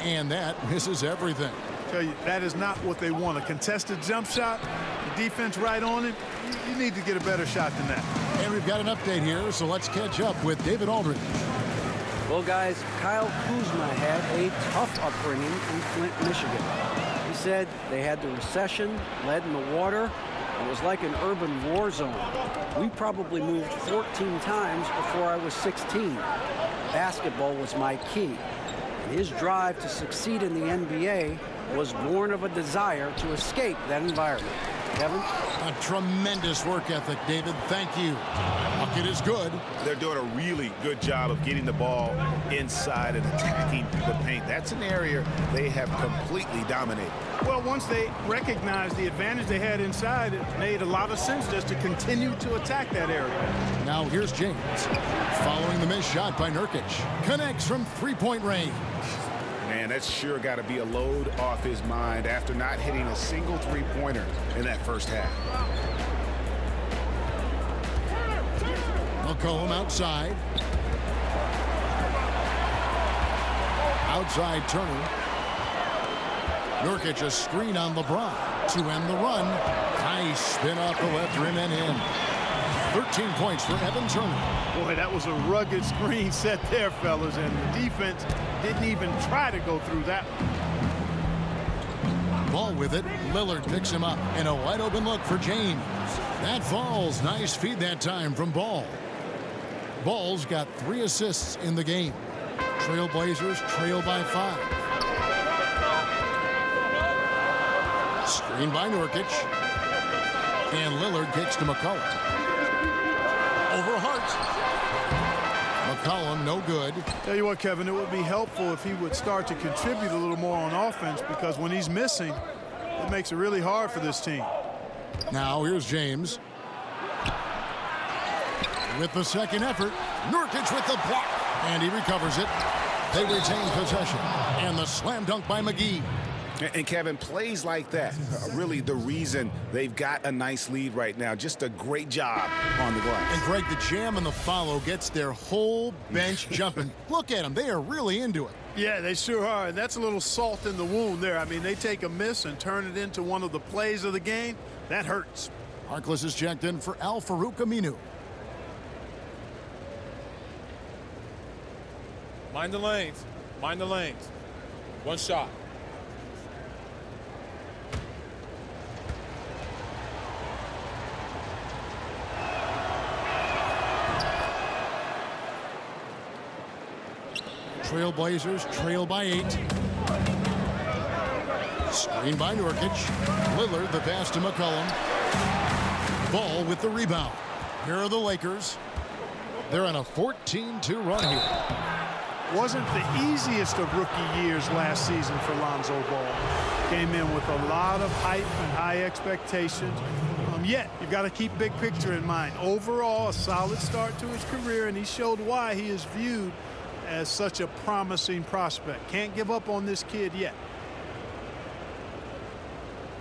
and that misses everything. Tell you, that is not what they want. A contested jump shot, the defense right on it. You need to get a better shot than that. And we've got an update here, so let's catch up with David Aldridge. Well, guys, Kyle Kuzma had a tough upbringing in Flint, Michigan. He said they had the recession, lead in the water. It was like an urban war zone. We probably moved 14 times before I was 16. Basketball was my key. And his drive to succeed in the NBA was born of a desire to escape that environment. Kevin? A tremendous work ethic, David. Thank you. Bucket is good. They're doing a really good job of getting the ball inside and attacking the paint. That's an area they have completely dominated. Well, once they recognized the advantage they had inside, it made a lot of sense just to continue to attack that area. Now here's James. Following the missed shot by Nurkic. Connects from three-point range. Man, that's sure got to be a load off his mind after not hitting a single three-pointer in that first half. McCollum outside. Outside Turner. Nurkic a screen on LeBron to end the run. Nice spin off the left rim and in. 13 points for Evan Turner. Boy, that was a rugged screen set there, fellas, and the defense didn't even try to go through that one. Ball with it. Lillard picks him up, and a wide open look for James. That falls. Nice feed that time from Ball. Ball's got 3 assists in the game. Trailblazers trail by 5. Screen by Nurkic. And Lillard kicks to McCollum. Over Hart. McCollum, no good. Tell you what, Kevin, it would be helpful if he would start to contribute a little more on offense, because when he's missing, it makes it really hard for this team. Now here's James. With the second effort, Nurkic with the block, and he recovers it. They retain possession, and the slam dunk by McGee. And Kevin, plays like that are really the reason they've got a nice lead right now. Just a great job on the glass. And Greg, the jam and the follow gets their whole bench jumping. Look at them. They are really into it. Yeah, they sure are. And that's a little salt in the wound there. I mean, they take a miss and turn it into one of the plays of the game. That hurts. Harkless is checked in for Al-Farouq Aminu. Mind the lanes. Mind the lanes. One shot. Trailblazers trail by 8. Screen by Nurkic. Lillard the pass to McCollum. Ball with the rebound. Here are the Lakers. They're on a 14-2 run here. Wasn't the easiest of rookie years last season for Lonzo Ball. Came in with a lot of hype and high expectations. Yet, you've got to keep big picture in mind. Overall, a solid start to his career, and he showed why he is viewed as such a promising prospect. Can't give up on this kid yet.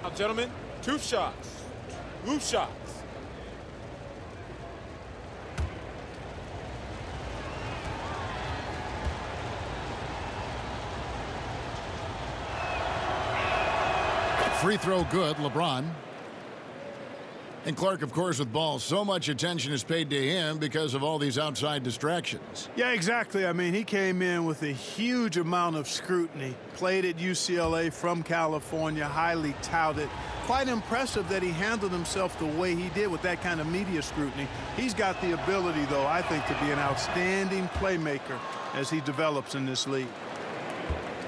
Now, gentlemen, 2 shots. 2 shots. Free throw good, LeBron. And Clark, of course, with ball. So much attention is paid to him because of all these outside distractions. Yeah, exactly. I mean, he came in with a huge amount of scrutiny. Played at UCLA from California, highly touted. Quite impressive that he handled himself the way he did with that kind of media scrutiny. He's got the ability, though, I think, to be an outstanding playmaker as he develops in this league.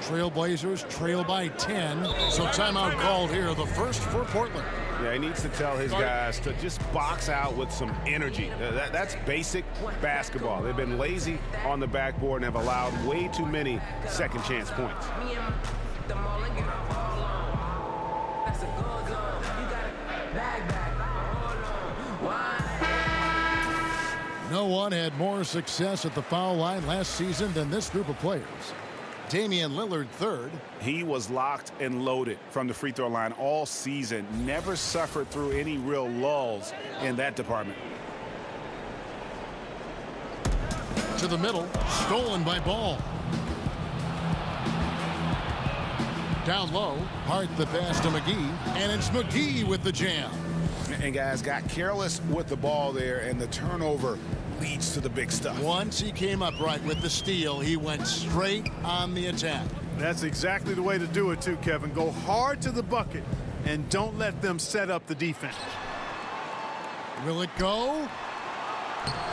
Trailblazers trail by 10. So timeout called here, the first for Portland. Yeah, he needs to tell his guys to just box out with some energy. That's basic basketball. They've been lazy on the backboard and have allowed way too many second chance points. No one had more success at the foul line last season than this group of players. Damian Lillard third. He was locked and loaded from the free throw line all season. Never suffered through any real lulls in that department. To the middle, stolen by Ball. Down low, Hart the pass to McGee, and it's McGee with the jam. And guys got careless with the ball there, and the turnover leads to the big stuff. Once he came upright with the steal, he went straight on the attack. That's exactly the way to do it too, Kevin. Go hard to the bucket and don't let them set up the defense. Will it go?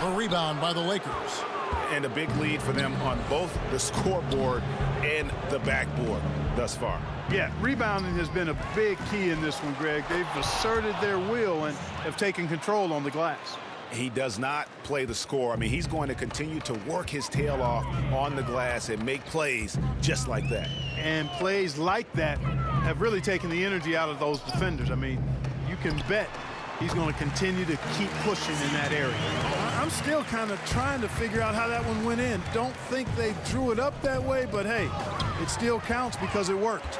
A rebound by the Lakers. And a big lead for them on both the scoreboard and the backboard thus far. Yeah, rebounding has been a big key in this one, Greg. They've asserted their will and have taken control on the glass. He does not play the score. I mean, he's going to continue to work his tail off on the glass and make plays just like that. And plays like that have really taken the energy out of those defenders. I mean, you can bet he's going to continue to keep pushing in that area. I'm still kind of trying to figure out how that one went in. Don't think they drew it up that way, but hey, it still counts because it worked.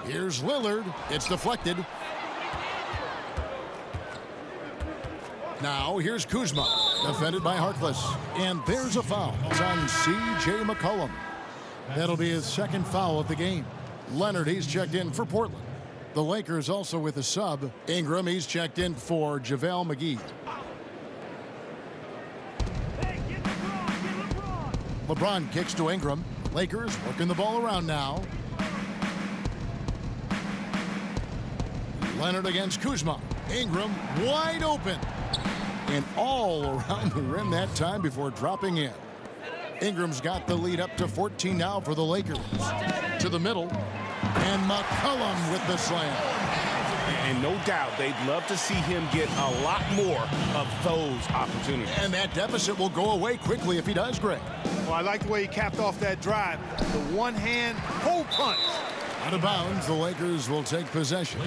Here's Lillard. It's deflected. Now here's Kuzma, defended by Harkless. And there's a foul. It's on C.J. McCollum. That'll be his second foul of the game. Leonard, he's checked in for Portland. The Lakers also with a sub. Ingram, he's checked in for JaVale McGee. LeBron kicks to Ingram. Lakers working the ball around now. Leonard against Kuzma. Ingram wide open. And all around the rim that time before dropping in. Ingram's got the lead up to 14 now for the Lakers. To the middle. And McCollum with the slam. And no doubt they'd love to see him get a lot more of those opportunities. And that deficit will go away quickly if he does, Greg. Well, I like the way he capped off that drive. The one-hand hole punch. Out of bounds, the Lakers will take possession.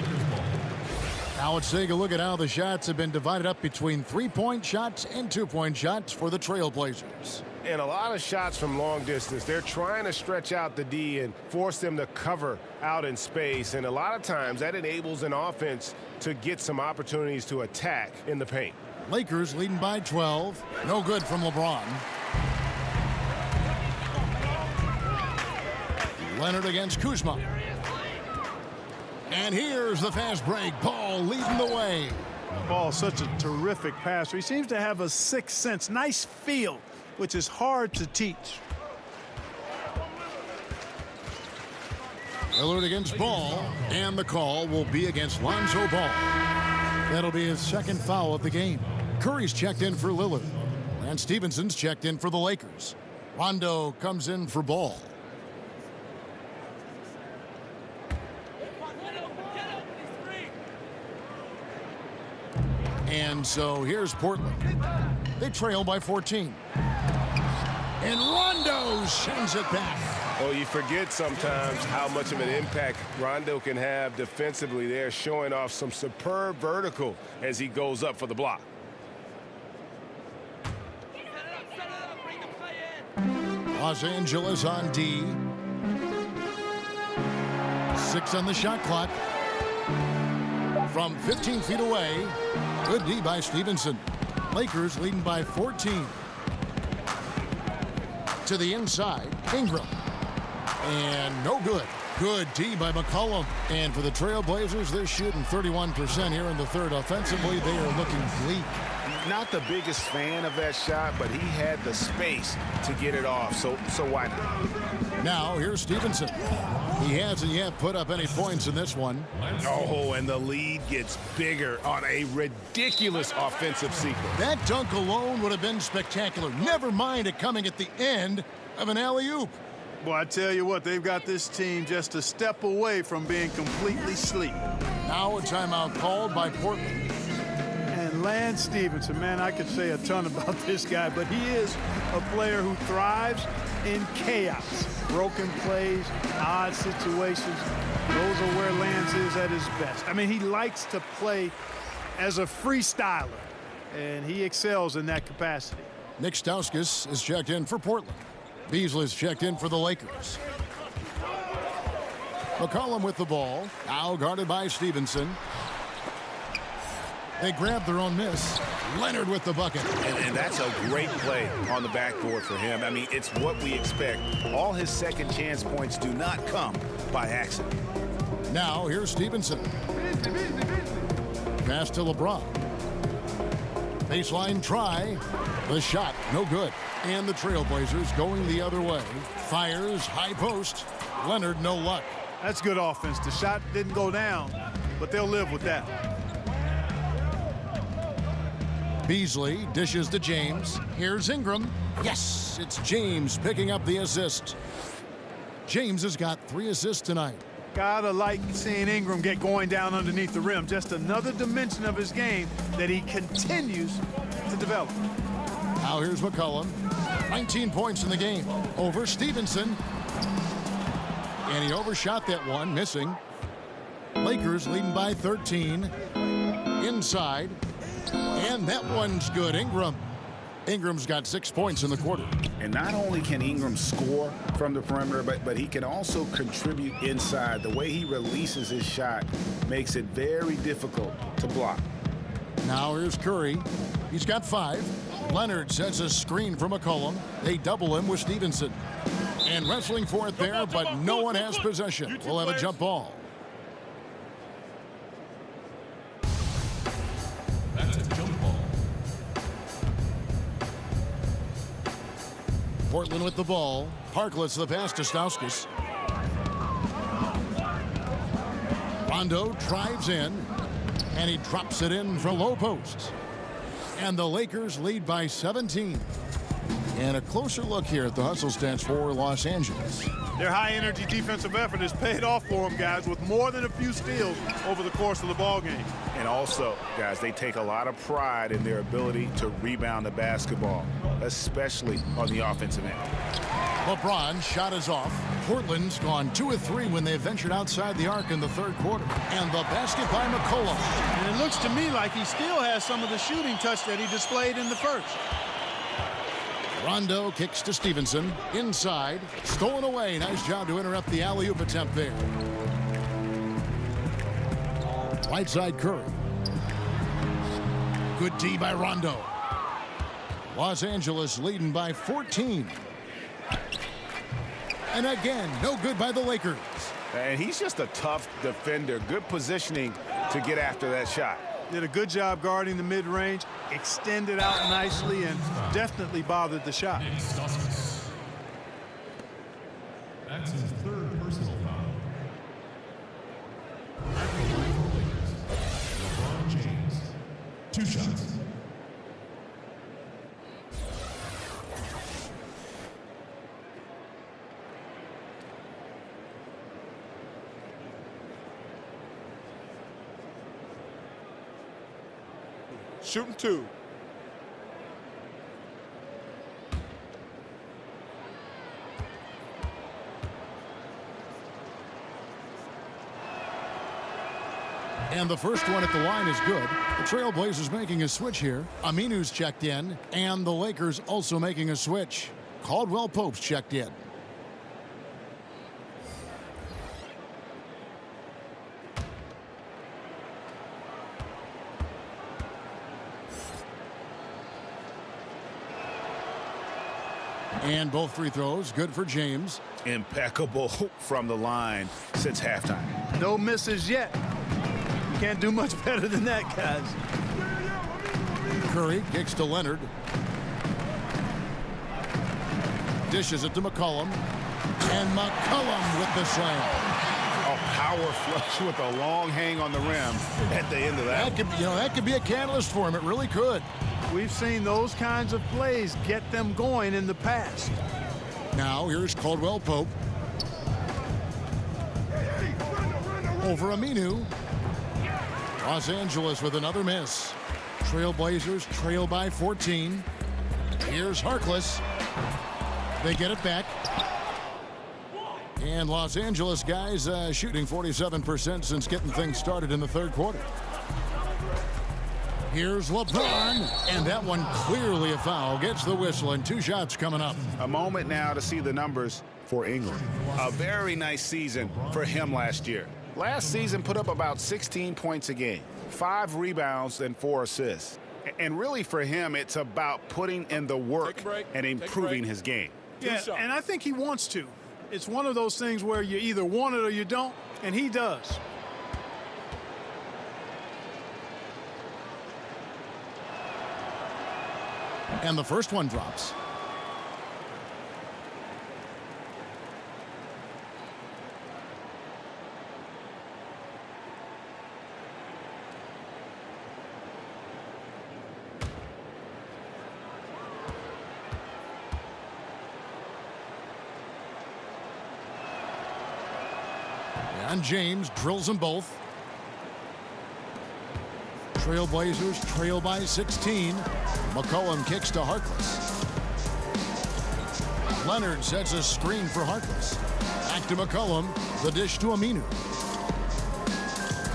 Now let's take a look at how the shots have been divided up between 3-point shots and 2-point shots for the Trailblazers. And a lot of shots from long distance. They're trying to stretch out the D and force them to cover out in space. And a lot of times that enables an offense to get some opportunities to attack in the paint. Lakers leading by 12. No good from LeBron. Leonard against Kuzma. And here's the fast break. Ball leading the way. Ball, such a terrific passer. He seems to have a sixth sense. Nice feel, which is hard to teach. Lillard against Ball, and the call will be against Lonzo Ball. That'll be his second foul of the game. Curry's checked in for Lillard, and Stevenson's checked in for the Lakers. Rondo comes in for Ball. And so here's Portland. They trail by 14. And Rondo sends it back. Oh, you forget sometimes how much of an impact Rondo can have defensively. They're showing off some superb vertical as he goes up for the block. Los Angeles on D. 6 on the shot clock. From 15 feet away. Good D by Stevenson. Lakers leading by 14. To the inside, Ingram. And no good. Good D by McCollum. And for the Trailblazers, they're shooting 31% here in the third. Offensively, they are looking bleak. Not the biggest fan of that shot, but he had the space to get it off, so why not? Now, here's Stevenson. He hasn't yet put up any points in this one. Oh, and the lead gets bigger on a ridiculous offensive sequence. That dunk alone would have been spectacular. Never mind it coming at the end of an alley-oop. Boy, I tell you what, they've got this team just a step away from being completely asleep. Now a timeout called by Portland. And Lance Stevenson, man, I could say a ton about this guy, but he is a player who thrives in chaos. Broken plays, odd situations. Those are where Lance is at his best. I mean, he likes to play as a freestyler, and he excels in that capacity. Nick Stauskas is checked in for Portland. Beasley's checked in for the Lakers. McCollum with the ball. Now guarded by Stevenson. They grab their own miss. Leonard with the bucket. And that's a great play on the backboard for him. I mean, it's what we expect. All his second chance points do not come by accident. Now here's Stevenson. Pass to LeBron. Baseline try. The shot, no good. And the Trailblazers going the other way. Fires, high post. Leonard, no luck. That's good offense. The shot didn't go down, but they'll live with that. Beasley dishes to James. Here's Ingram. Yes, it's James picking up the assist. James has got 3 assists tonight. Gotta like seeing Ingram get going down underneath the rim. Just another dimension of his game that he continues to develop. Now here's McCollum. 19 points in the game. Over Stevenson. And he overshot that one, missing. Lakers leading by 13. Inside. And that one's good. Ingram. Ingram's got 6 points in the quarter. And not only can Ingram score from the perimeter, but he can also contribute inside. The way he releases his shot makes it very difficult to block. Now here's Curry. He's got 5. Leonard sets a screen for McCollum. They double him with Stevenson. And wrestling for it there, but no one has possession. We'll have a jump ball. That's a jump ball. Portland with the ball. Harkless the pass to Stauskas. Rondo drives in, and he drops it in for low post. And the Lakers lead by 17. And a closer look here at the hustle stats for Los Angeles. Their high-energy defensive effort has paid off for them, guys, with more than a few steals over the course of the ball game. And also, guys, they take a lot of pride in their ability to rebound the basketball, especially on the offensive end. LeBron's shot is off. Portland's gone 2 of 3 when they ventured outside the arc in the third quarter. And the basket by McCollum. And it looks to me like he still has some of the shooting touch that he displayed in the first. Rondo kicks to Stevenson. Inside. Stolen away. Nice job to interrupt the alley-oop attempt there. Right side Curry. Good D by Rondo. Los Angeles leading by 14. And again, no good by the Lakers. And he's just a tough defender. Good positioning to get after that shot. Did a good job guarding the mid-range, extended out nicely, and definitely bothered the shot. That's his third personal foul. LeBron James, 2 shots. Shooting 2. And the first one at the line is good. The Trailblazers making a switch here. Aminu's checked in, and the Lakers also making a switch. Caldwell Pope's checked in. And both free throws good for James. Impeccable from the line since halftime. No misses yet. You can't do much better than that, guys. Curry kicks to Leonard. Dishes it to McCollum. And McCollum with the slam. A power flush with a long hang on the rim at the end of that. That could be a catalyst for him. It really could. We've seen those kinds of plays get them going in the past. Now here's Caldwell Pope. Over Aminu. Los Angeles with another miss. Trailblazers trail by 14. Here's Harkless. They get it back. And Los Angeles guys shooting 47% since getting things started in the third quarter. Here's LeBron, and that one clearly a foul. Gets the whistle, and 2 shots coming up. A moment now to see the numbers for Ingram. A very nice season for him last year. Last season put up about 16 points a game, 5 rebounds and 4 assists. And really for him, it's about putting in the work and improving his game. Yeah, and I think he wants to. It's one of those things where you either want it or you don't, and he does. And the first one drops. And James drills them both. Trailblazers trail by 16. McCollum kicks to Harkless. Leonard sets a screen for Harkless. Back to McCollum. The dish to Aminu.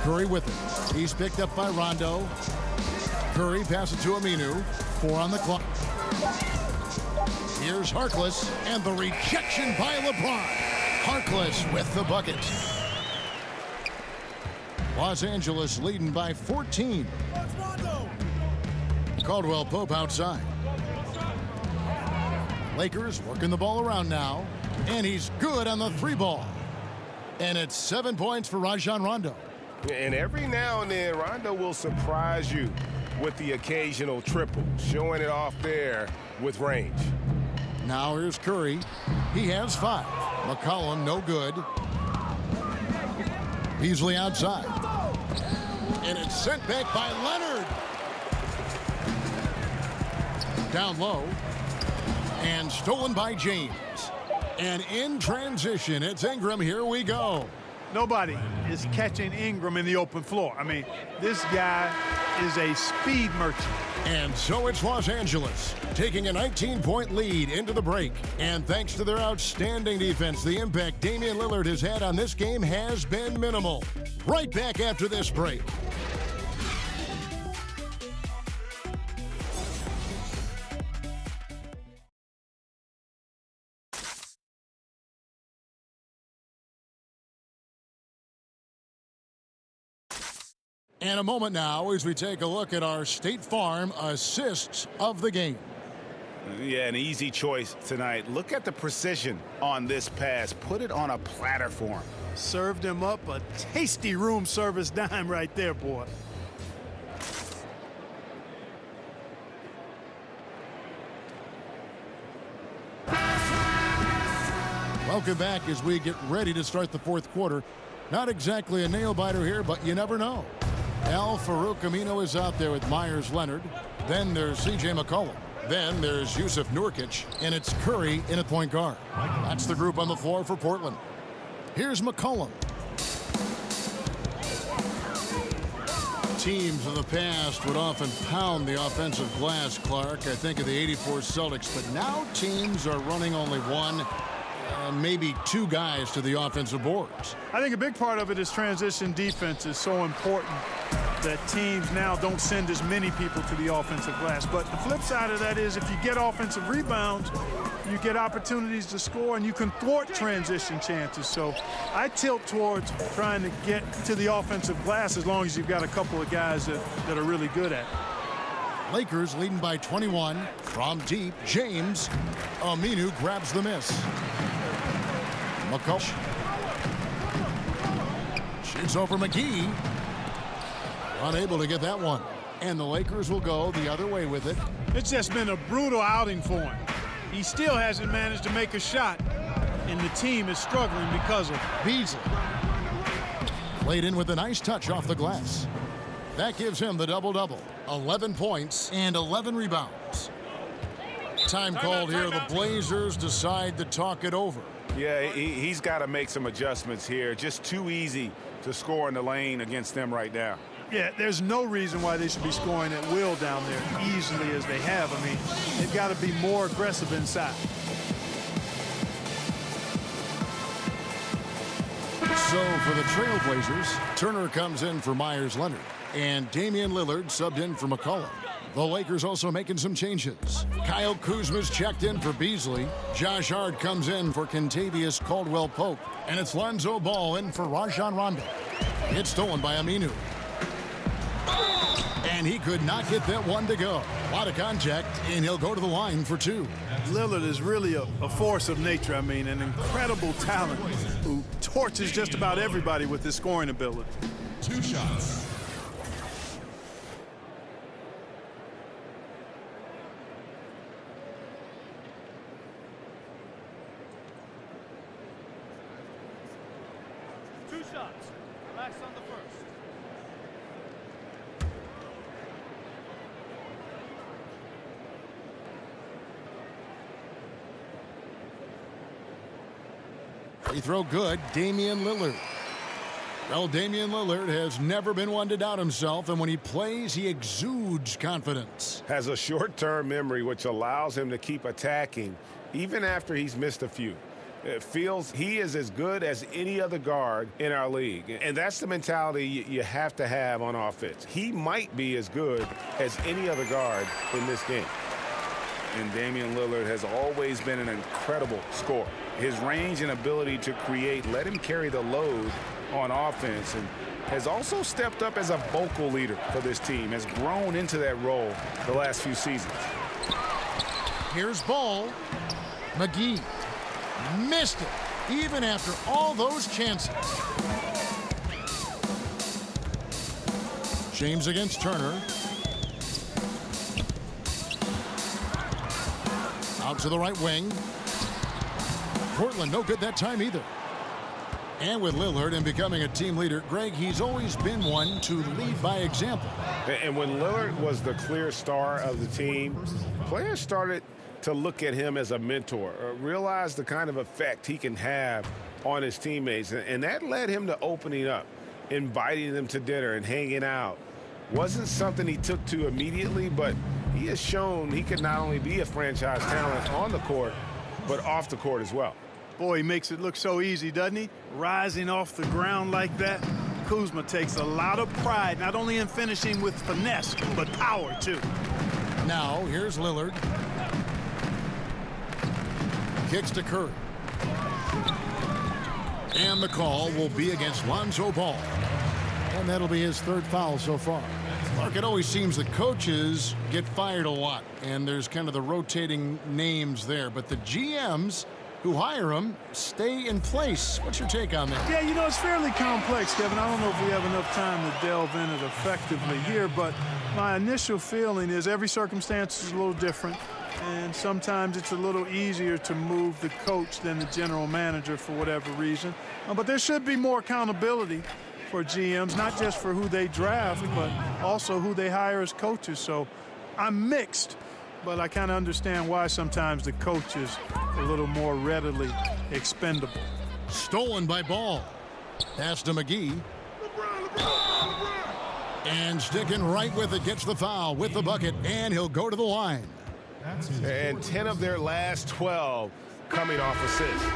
Curry with it. He's picked up by Rondo. Curry passes to Aminu. 4 on the clock. Here's Harkless. And the rejection by LeBron. Harkless with the bucket. Los Angeles leading by 14. Caldwell Pope outside. Lakers working the ball around now. And he's good on the 3-ball. And it's 7 points for Rajon Rondo. And every now and then, Rondo will surprise you with the occasional triple, showing it off there with range. Now here's Curry. He has 5. McCollum, no good. Beasley outside. And it's sent back by Leonard. Down low. And stolen by James. And in transition, it's Ingram. Here we go. Nobody is catching Ingram in the open floor. I mean, this guy is a speed merchant. And so it's Los Angeles taking a 19-point lead into the break. And thanks to their outstanding defense, the impact Damian Lillard has had on this game has been minimal. Right back after this break. And a moment now as we take a look at our State Farm assists of the game. Yeah, an easy choice tonight. Look at the precision on this pass. Put it on a platter for him. Served him up a tasty room service dime right there, boy. Welcome back as we get ready to start the fourth quarter. Not exactly a nail-biter here, but you never know. Al Farouk Amino is out there with Myers Leonard. Then there's C.J. McCollum. Then there's Yusuf Nurkic, and it's Curry in at point guard. That's the group on the floor for Portland. Here's McCollum. Teams in the past would often pound the offensive glass, Clark. I think of the '84 Celtics, but now teams are running only one, maybe two guys to the offensive boards. I think a big part of it is transition defense is so important that teams now don't send as many people to the offensive glass. But the flip side of that is if you get offensive rebounds, you get opportunities to score and you can thwart transition chances. So I tilt towards trying to get to the offensive glass as long as you've got a couple of guys that are really good at it. Lakers leading by 21 from deep. James Aminu grabs the miss. McCollum shoots over McGee. Unable to get that one. And the Lakers will go the other way with it. It's just been a brutal outing for him. He still hasn't managed to make a shot, and the team is struggling because of it. Beasley played in with a nice touch off the glass. That gives him the double-double. 11 points and 11 rebounds. Time called here. The Blazers decide to talk it over. Yeah, he's got to make some adjustments here. Just too easy to score in the lane against them right now. Yeah, there's no reason why they should be scoring at will down there easily as they have. I mean, they've got to be more aggressive inside. So for the Trailblazers, Turner comes in for Myers Leonard, and Damian Lillard subbed in for McCollum. The Lakers also making some changes. Kyle Kuzma's checked in for Beasley. Josh Hart comes in for Kentavious Caldwell-Pope. And it's Lonzo Ball in for Rajon Rondo. It's stolen by Aminu. And he could not get that one to go. A lot of contact, and he'll go to the line for two. Lillard is really a force of nature. I mean, an incredible talent who torches just about everybody with his scoring ability. 2 shots. Relax on the first. Free throw good. Damian Lillard. Well, Damian Lillard has never been one to doubt himself, and when he plays, he exudes confidence. Has a short-term memory, which allows him to keep attacking even after he's missed a few. It feels he is as good as any other guard in our league. And that's the mentality you have to have on offense. He might be as good as any other guard in this game. And Damian Lillard has always been an incredible scorer. His range and ability to create let him carry the load on offense, and has also stepped up as a vocal leader for this team, has grown into that role the last few seasons. Here's Ball. McGee missed it, even after all those chances. James against Turner. Out to the right wing. Portland no good that time either. And with Lillard and becoming a team leader, Greg, he's always been one to lead by example. And when Lillard was the clear star of the team, players started to look at him as a mentor, realize the kind of effect he can have on his teammates. And that led him to opening up, inviting them to dinner and hanging out Wasn't something he took to immediately, but he has shown he can not only be a franchise talent on the court, but off the court as well. Boy, he makes it look so easy, doesn't he? Rising off the ground like that. Kuzma takes a lot of pride, not only in finishing with finesse, but power, too. Now, here's Lillard. Kicks to Curry. And the call will be against Lonzo Ball. And that'll be his third foul so far. Clark, it always seems that coaches get fired a lot, and there's kind of the rotating names there. But the GMs who hire them stay in place. What's your take on that? Yeah, you know, it's fairly complex, Kevin. I don't know if we have enough time to delve in it effectively here, but my initial feeling is every circumstance is a little different, and sometimes it's a little easier to move the coach than the general manager for whatever reason. But there should be more accountability for GMs, not just for who they draft, but also who they hire as coaches. So I'm mixed, but I kind of understand why sometimes the coach is a little more readily expendable. Stolen by Ball. Pass to McGee. And sticking right with it, gets the foul with the bucket, and he'll go to the line. And 10 of their last 12 coming off assists.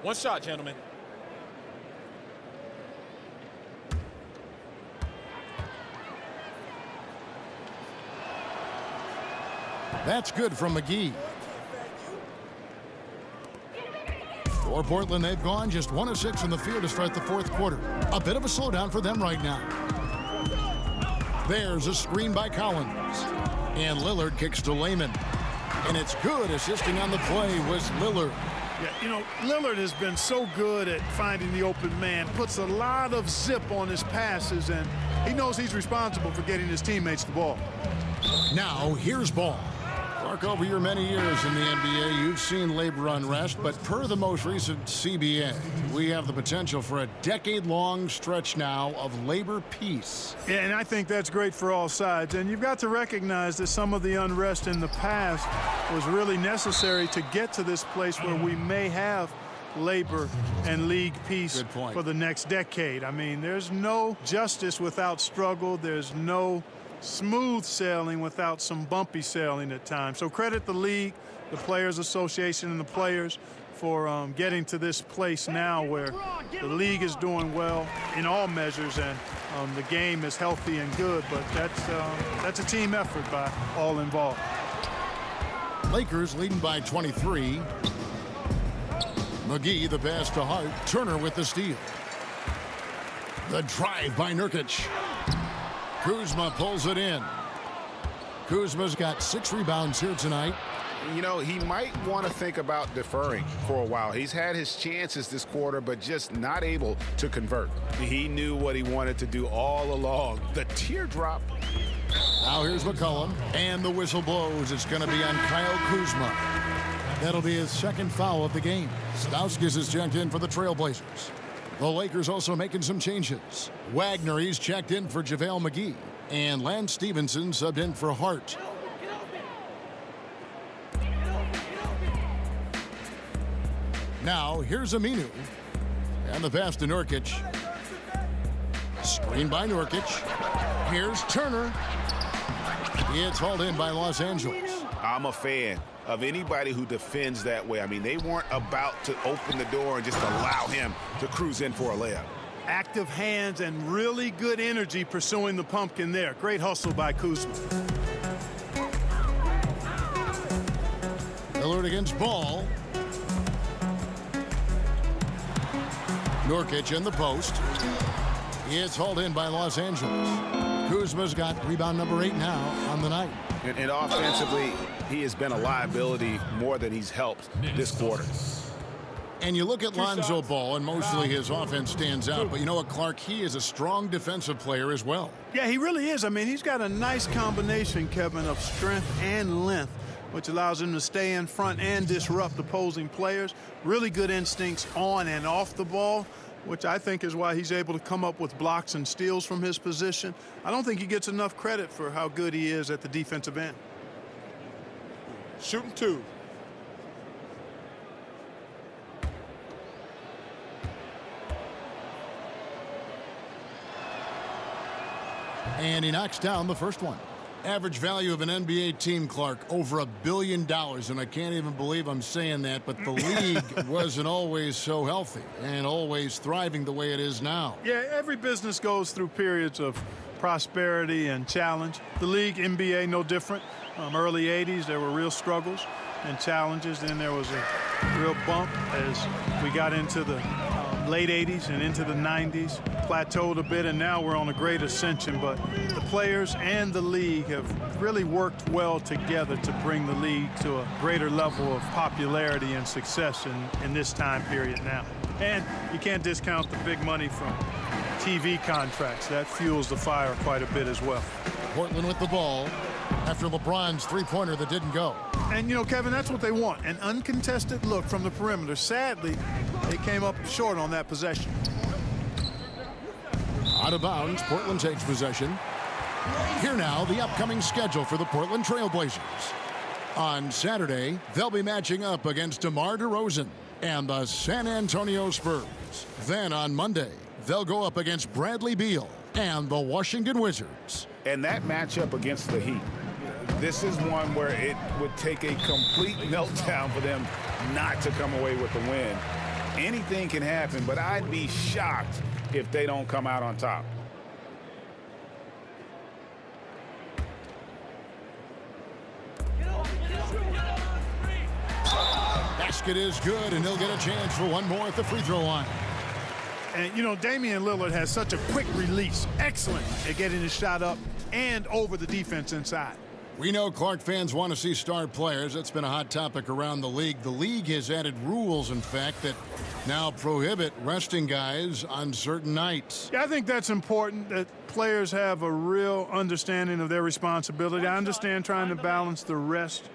One shot, gentlemen. That's good from McGee. For Portland, they've gone just 1 of 6 in the field to start the fourth quarter. A bit of a slowdown for them right now. There's a screen by Collins. And Lillard kicks to Layman. And it's good. Assisting on the play was Lillard. Yeah, you know, Lillard has been so good at finding the open man, puts a lot of zip on his passes, and he knows he's responsible for getting his teammates the ball. Now, here's Ball. Clark, over your many years in the NBA, you've seen labor unrest, but per the most recent CBA, we have the potential for a decade-long stretch now of labor peace. Yeah, and I think that's great for all sides. And you've got to recognize that some of the unrest in the past was really necessary to get to this place where we may have labor and league peace for the next decade. I mean, there's no justice without struggle. There's no smooth sailing without some bumpy sailing at times. So credit the league, the Players Association, and the players for getting to this place now where the league is doing well in all measures and the game is healthy and good. But that's a team effort by all involved. Lakers leading by 23. McGee the pass to Hart. Turner with the steal. The drive by Nurkic. Kuzma pulls it in. Kuzma's got 6 rebounds here tonight. You know, he might want to think about deferring for a while. He's had his chances this quarter, but just not able to convert. He knew what he wanted to do all along. The teardrop. Now here's McCollum, and the whistle blows. It's going to be on Kyle Kuzma. That'll be his second foul of the game. Stauskas is checked in for the Trailblazers. The Lakers also making some changes. Wagner, he's checked in for JaVale McGee. And Lance Stevenson subbed in for Hart. Now, here's Aminu. And the pass to Nurkic. Screen by Nurkic. Here's Turner. It's hauled in by Los Angeles. I'm a fan of anybody who defends that way. I mean, they weren't about to open the door and just allow him to cruise in for a layup. Active hands and really good energy pursuing the pumpkin there. Great hustle by Kuzma. Lillard against Ball. Nurkic in the post. It's hauled in by Los Angeles. Kuzma's got rebound number 8 now on the night. And offensively, he has been a liability more than he's helped this quarter. And you look at Lonzo Ball, and mostly his offense stands out. But you know what, Clark? He is a strong defensive player as well. Yeah, he really is. I mean, he's got a nice combination, Kevin, of strength and length. which allows him to stay in front and disrupt opposing players. Really good instincts on and off the ball, which I think is why he's able to come up with blocks and steals from his position. I don't think he gets enough credit for how good he is at the defensive end. Shooting 2. And he knocks down the first one. Average value of an NBA team, Clark, over $1 billion. And I can't even believe I'm saying that, but the league wasn't always so healthy and always thriving the way it is now. Yeah, every business goes through periods of prosperity and challenge. The league, NBA, no different. Early 80s, there were real struggles and challenges. Then there was a real bump as we got into the late 80s and into the 90s, plateaued a bit, and now we're on a great ascension. But the players and the league have really worked well together to bring the league to a greater level of popularity and success in this time period now. And you can't discount the big money from TV contracts. That fuels the fire quite a bit as well. Portland with the ball after LeBron's three-pointer that didn't go. And, you know, Kevin, that's what they want, an uncontested look from the perimeter. Sadly, they came up short on that possession. Out of bounds, Portland takes possession. Here now, the upcoming schedule for the Portland Trailblazers. On Saturday, they'll be matching up against DeMar DeRozan and the San Antonio Spurs. Then on Monday, they'll go up against Bradley Beal and the Washington Wizards. And that matchup against the Heat, this is one where it would take a complete meltdown for them not to come away with the win. Anything can happen, but I'd be shocked if they don't come out on top. Basket is good, and he'll get a chance for one more at the free throw line. And, you know, Damian Lillard has such a quick release. Excellent at getting his shot up and over the defense inside. We know Clark fans want to see star players. That's been a hot topic around the league. The league has added rules, in fact, that now prohibit resting guys on certain nights. Yeah, I think that's important, that players have a real understanding of their responsibility. I understand trying to balance the rest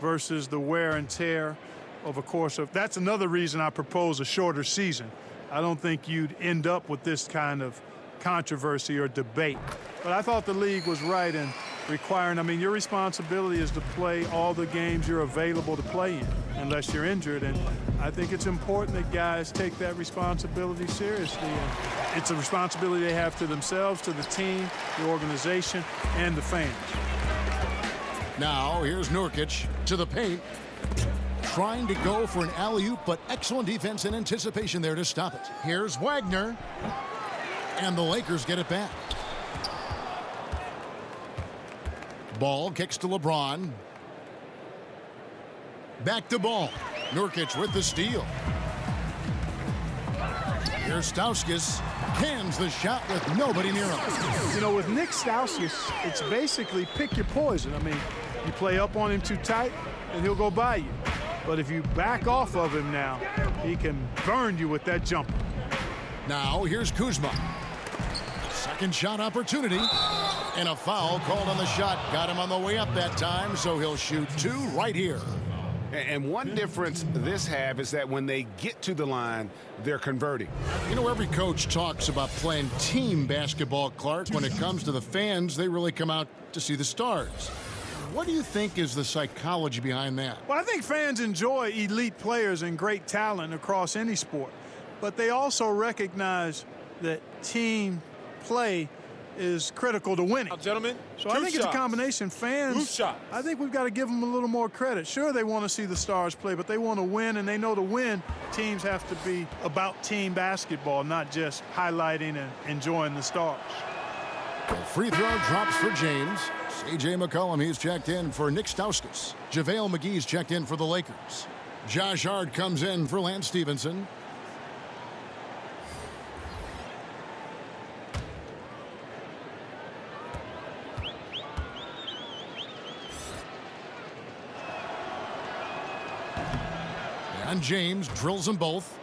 versus the wear and tear of a course of. That's another reason I propose a shorter season. I don't think you'd end up with this kind of controversy or debate. But I thought the league was right in requiring, I mean, your responsibility is to play all the games you're available to play in, unless you're injured. And I think it's important that guys take that responsibility seriously. And it's a responsibility they have to themselves, to the team, the organization, and the fans. Now, here's Nurkic to the paint. Trying to go for an alley-oop, but excellent defense and anticipation there to stop it. Here's Wagner. And the Lakers get it back. Ball kicks to LeBron. Back to Ball. Nurkic with the steal. Here's Stauskas. Cans the shot with nobody near him. You know, with Nick Stauskas, it's basically pick your poison. I mean, you play up on him too tight, and he'll go by you. But if you back off of him now, he can burn you with that jumper. Now, here's Kuzma. Second shot opportunity. And a foul called on the shot. Got him on the way up that time, so he'll shoot two right here. And one difference this half is that when they get to the line, they're converting. You know, every coach talks about playing team basketball, Clark. When it comes to the fans, they really come out to see the stars. What do you think is the psychology behind that? Well, I think fans enjoy elite players and great talent across any sport. But they also recognize that team play is critical to winning. Gentlemen, so I think it's a combination. Fans, I think we've got to give them a little more credit. Sure, they want to see the stars play, but they want to win, and they know to win, teams have to be about team basketball, not just highlighting and enjoying the stars. The free throw drops for James. C.J. McCollum, he's checked in for Nick Stauskas. JaVale McGee's checked in for the Lakers. Josh Hart comes in for Lance Stevenson. And James drills them both.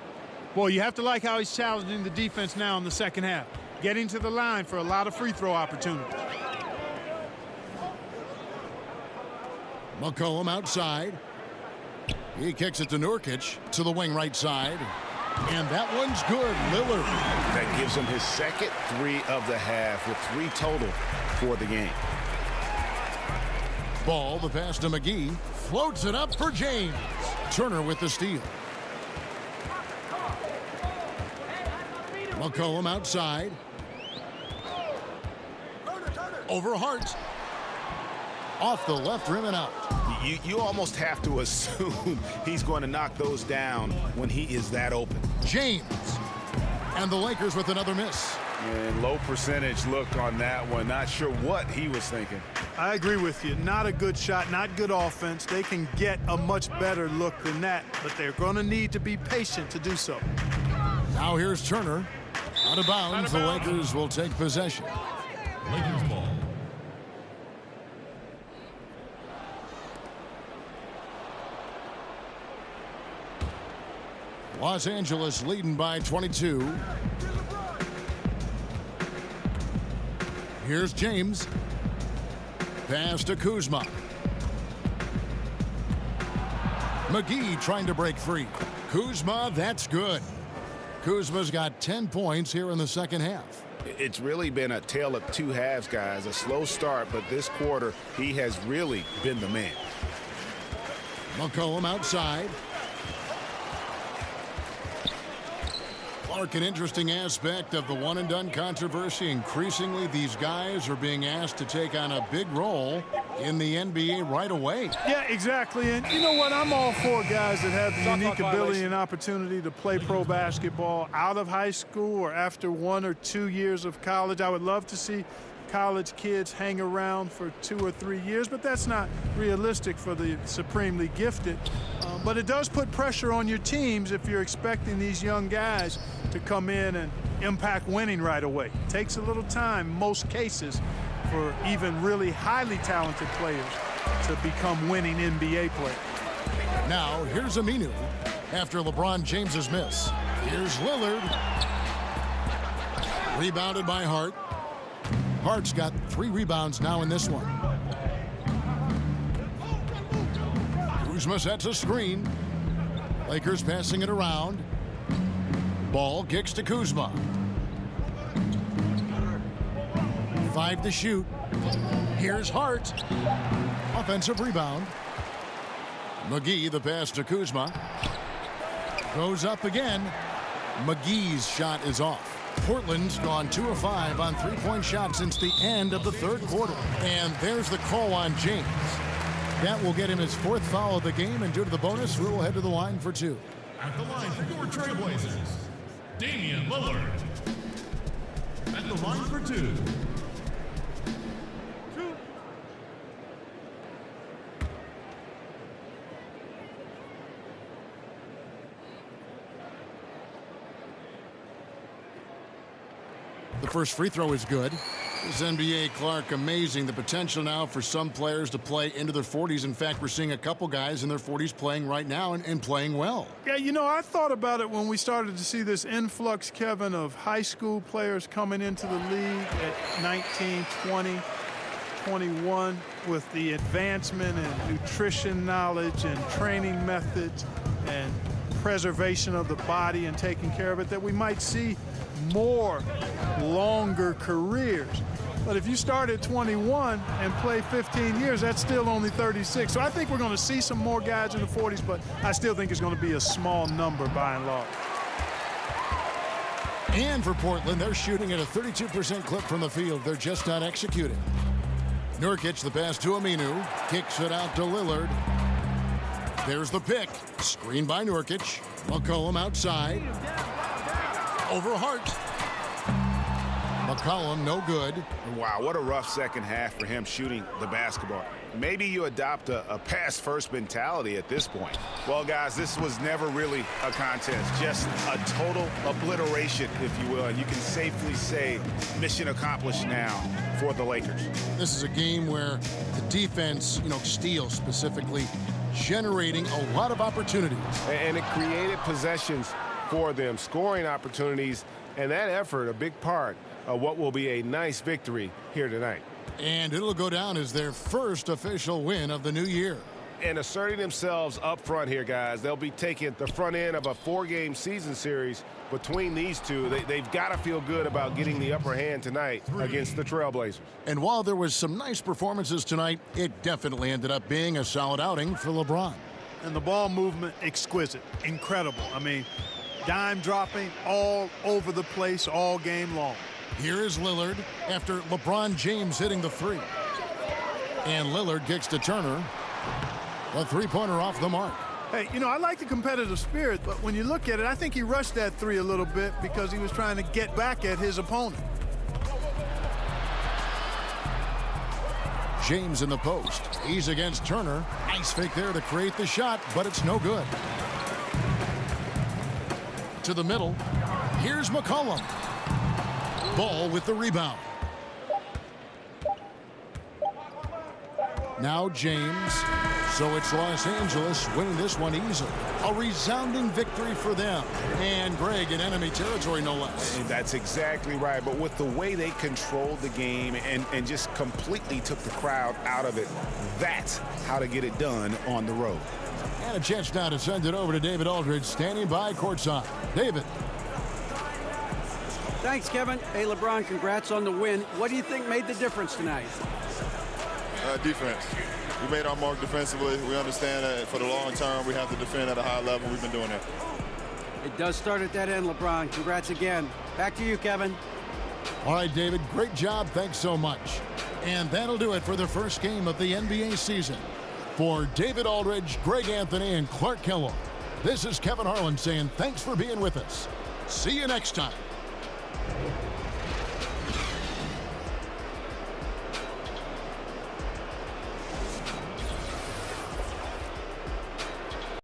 Well, you have to like how he's challenging the defense now in the second half. Getting to the line for a lot of free throw opportunities. McCollum outside. He kicks it to Nurkic to the wing right side. And that one's good. Lillard. That gives him his second 3 of the half with 3 total for the game. Ball, the pass to McGee. Floats it up for James. Turner with the steal. McCollum outside. Over Hart. Off the left rim and out. You almost have to assume he's going to knock those down when he is that open. James. And the Lakers with another miss. And low percentage look on that one. Not sure what he was thinking. I agree with you. Not a good shot, not good offense. They can get a much better look than that, but they're going to need to be patient to do so. Now here's Turner. Out of bounds. The Lakers will take possession. Lakers ball. Los Angeles leading by 22. Here's James. Pass to Kuzma. McGee trying to break free. Kuzma, that's good. Kuzma's got 10 points here in the second half. It's really been a tale of 2 halves, guys. A slow start, but this quarter, he has really been the man. McCollum outside. Clark, an interesting aspect of the one-and-done controversy. Increasingly, these guys are being asked to take on a big role in the NBA right away. Yeah, exactly. And you know what? I'm all for guys that have the unique ability and opportunity to play pro basketball out of high school or after 1 or 2 years of college. I would love to see college kids hang around for 2 or 3 years, but that's not realistic for the supremely gifted. But it does put pressure on your teams if you're expecting these young guys to come in and impact winning right away. It takes a little time, most cases, for even really highly talented players to become winning NBA players. Now, here's Aminu after LeBron James's miss. Here's Lillard. Rebounded by Hart. Hart's got 3 rebounds now in this one. Kuzma sets a screen. Lakers passing it around. Ball kicks to Kuzma. 5 to shoot. Here's Hart. Offensive rebound. McGee, the pass to Kuzma. Goes up again. McGee's shot is off. Portland's gone 2 of 5 on 3-point shots since the end of the 3rd quarter. And there's the call on James. That will get him his 4th foul of the game, and due to the bonus, we will head to the line for 2. At the line for your Trailblazers, Damian Lillard. At the line for 2. The first free throw is good. This NBA, Clark, amazing. The potential now for some players to play into their 40s. In fact, we're seeing a couple guys in their 40s playing right now and playing well. Yeah, you know, I thought about it when we started to see this influx, Kevin, of high school players coming into the league at 19, 20, 21 with the advancement in nutrition knowledge and training methods and preservation of the body and taking care of it, that we might see more longer careers. But if you start at 21 and play 15 years, that's still only 36. So I think we're going to see some more guys in the 40s, but I still think it's going to be a small number by and large. And for Portland, they're shooting at a 32% clip from the field. They're just not executing. Nurkic, the pass to Aminu, kicks it out to Lillard. There's the pick. Screen by Nurkic. McCollum outside. Over Hart. McCollum, no good. Wow, what a rough second half for him shooting the basketball. Maybe you adopt a pass-first mentality at this point. Well, guys, this was never really a contest, just a total obliteration, if you will. And you can safely say mission accomplished now for the Lakers. This is a game where the defense, steals specifically, generating a lot of opportunities. And it created possessions for them, scoring opportunities, and that effort, a big part of what will be a nice victory here tonight. And it'll go down as their first official win of the new year. And asserting themselves up front here, guys. They'll be taking the front end of a 4-game season series between these two. They've got to feel good about getting the upper hand tonight against the Trailblazers. And while there was some nice performances tonight, it definitely ended up being a solid outing for LeBron. And the ball movement, exquisite, incredible. I mean, dime dropping all over the place all game long. Here is Lillard after LeBron James hitting the three. And Lillard kicks to Turner. A three-pointer off the mark. Hey, you know, I like the competitive spirit, but when you look at it, I think he rushed that three a little bit because he was trying to get back at his opponent. James in the post. He's against Turner. Nice fake there to create the shot, but it's no good. To the middle. Here's McCollum. Ball with the rebound. Now James. So it's Los Angeles winning this one easily. A resounding victory for them. And Greg in enemy territory, no less. And that's exactly right. But with the way they controlled the game and just completely took the crowd out of it, that's how to get it done on the road. And a chance now to send it over to David Aldridge, standing by courtside. David. Thanks, Kevin. Hey, LeBron, congrats on the win. What do you think made the difference tonight? Defense. We made our mark defensively. We understand that for the long term, we have to defend at a high level. We've been doing that. It does start at that end, LeBron. Congrats again. Back to you, Kevin. All right, David, great job. Thanks so much. And that'll do it for the first game of the NBA season. For David Aldridge, Greg Anthony, and Clark Kellogg, this is Kevin Harlan saying thanks for being with us. See you next time.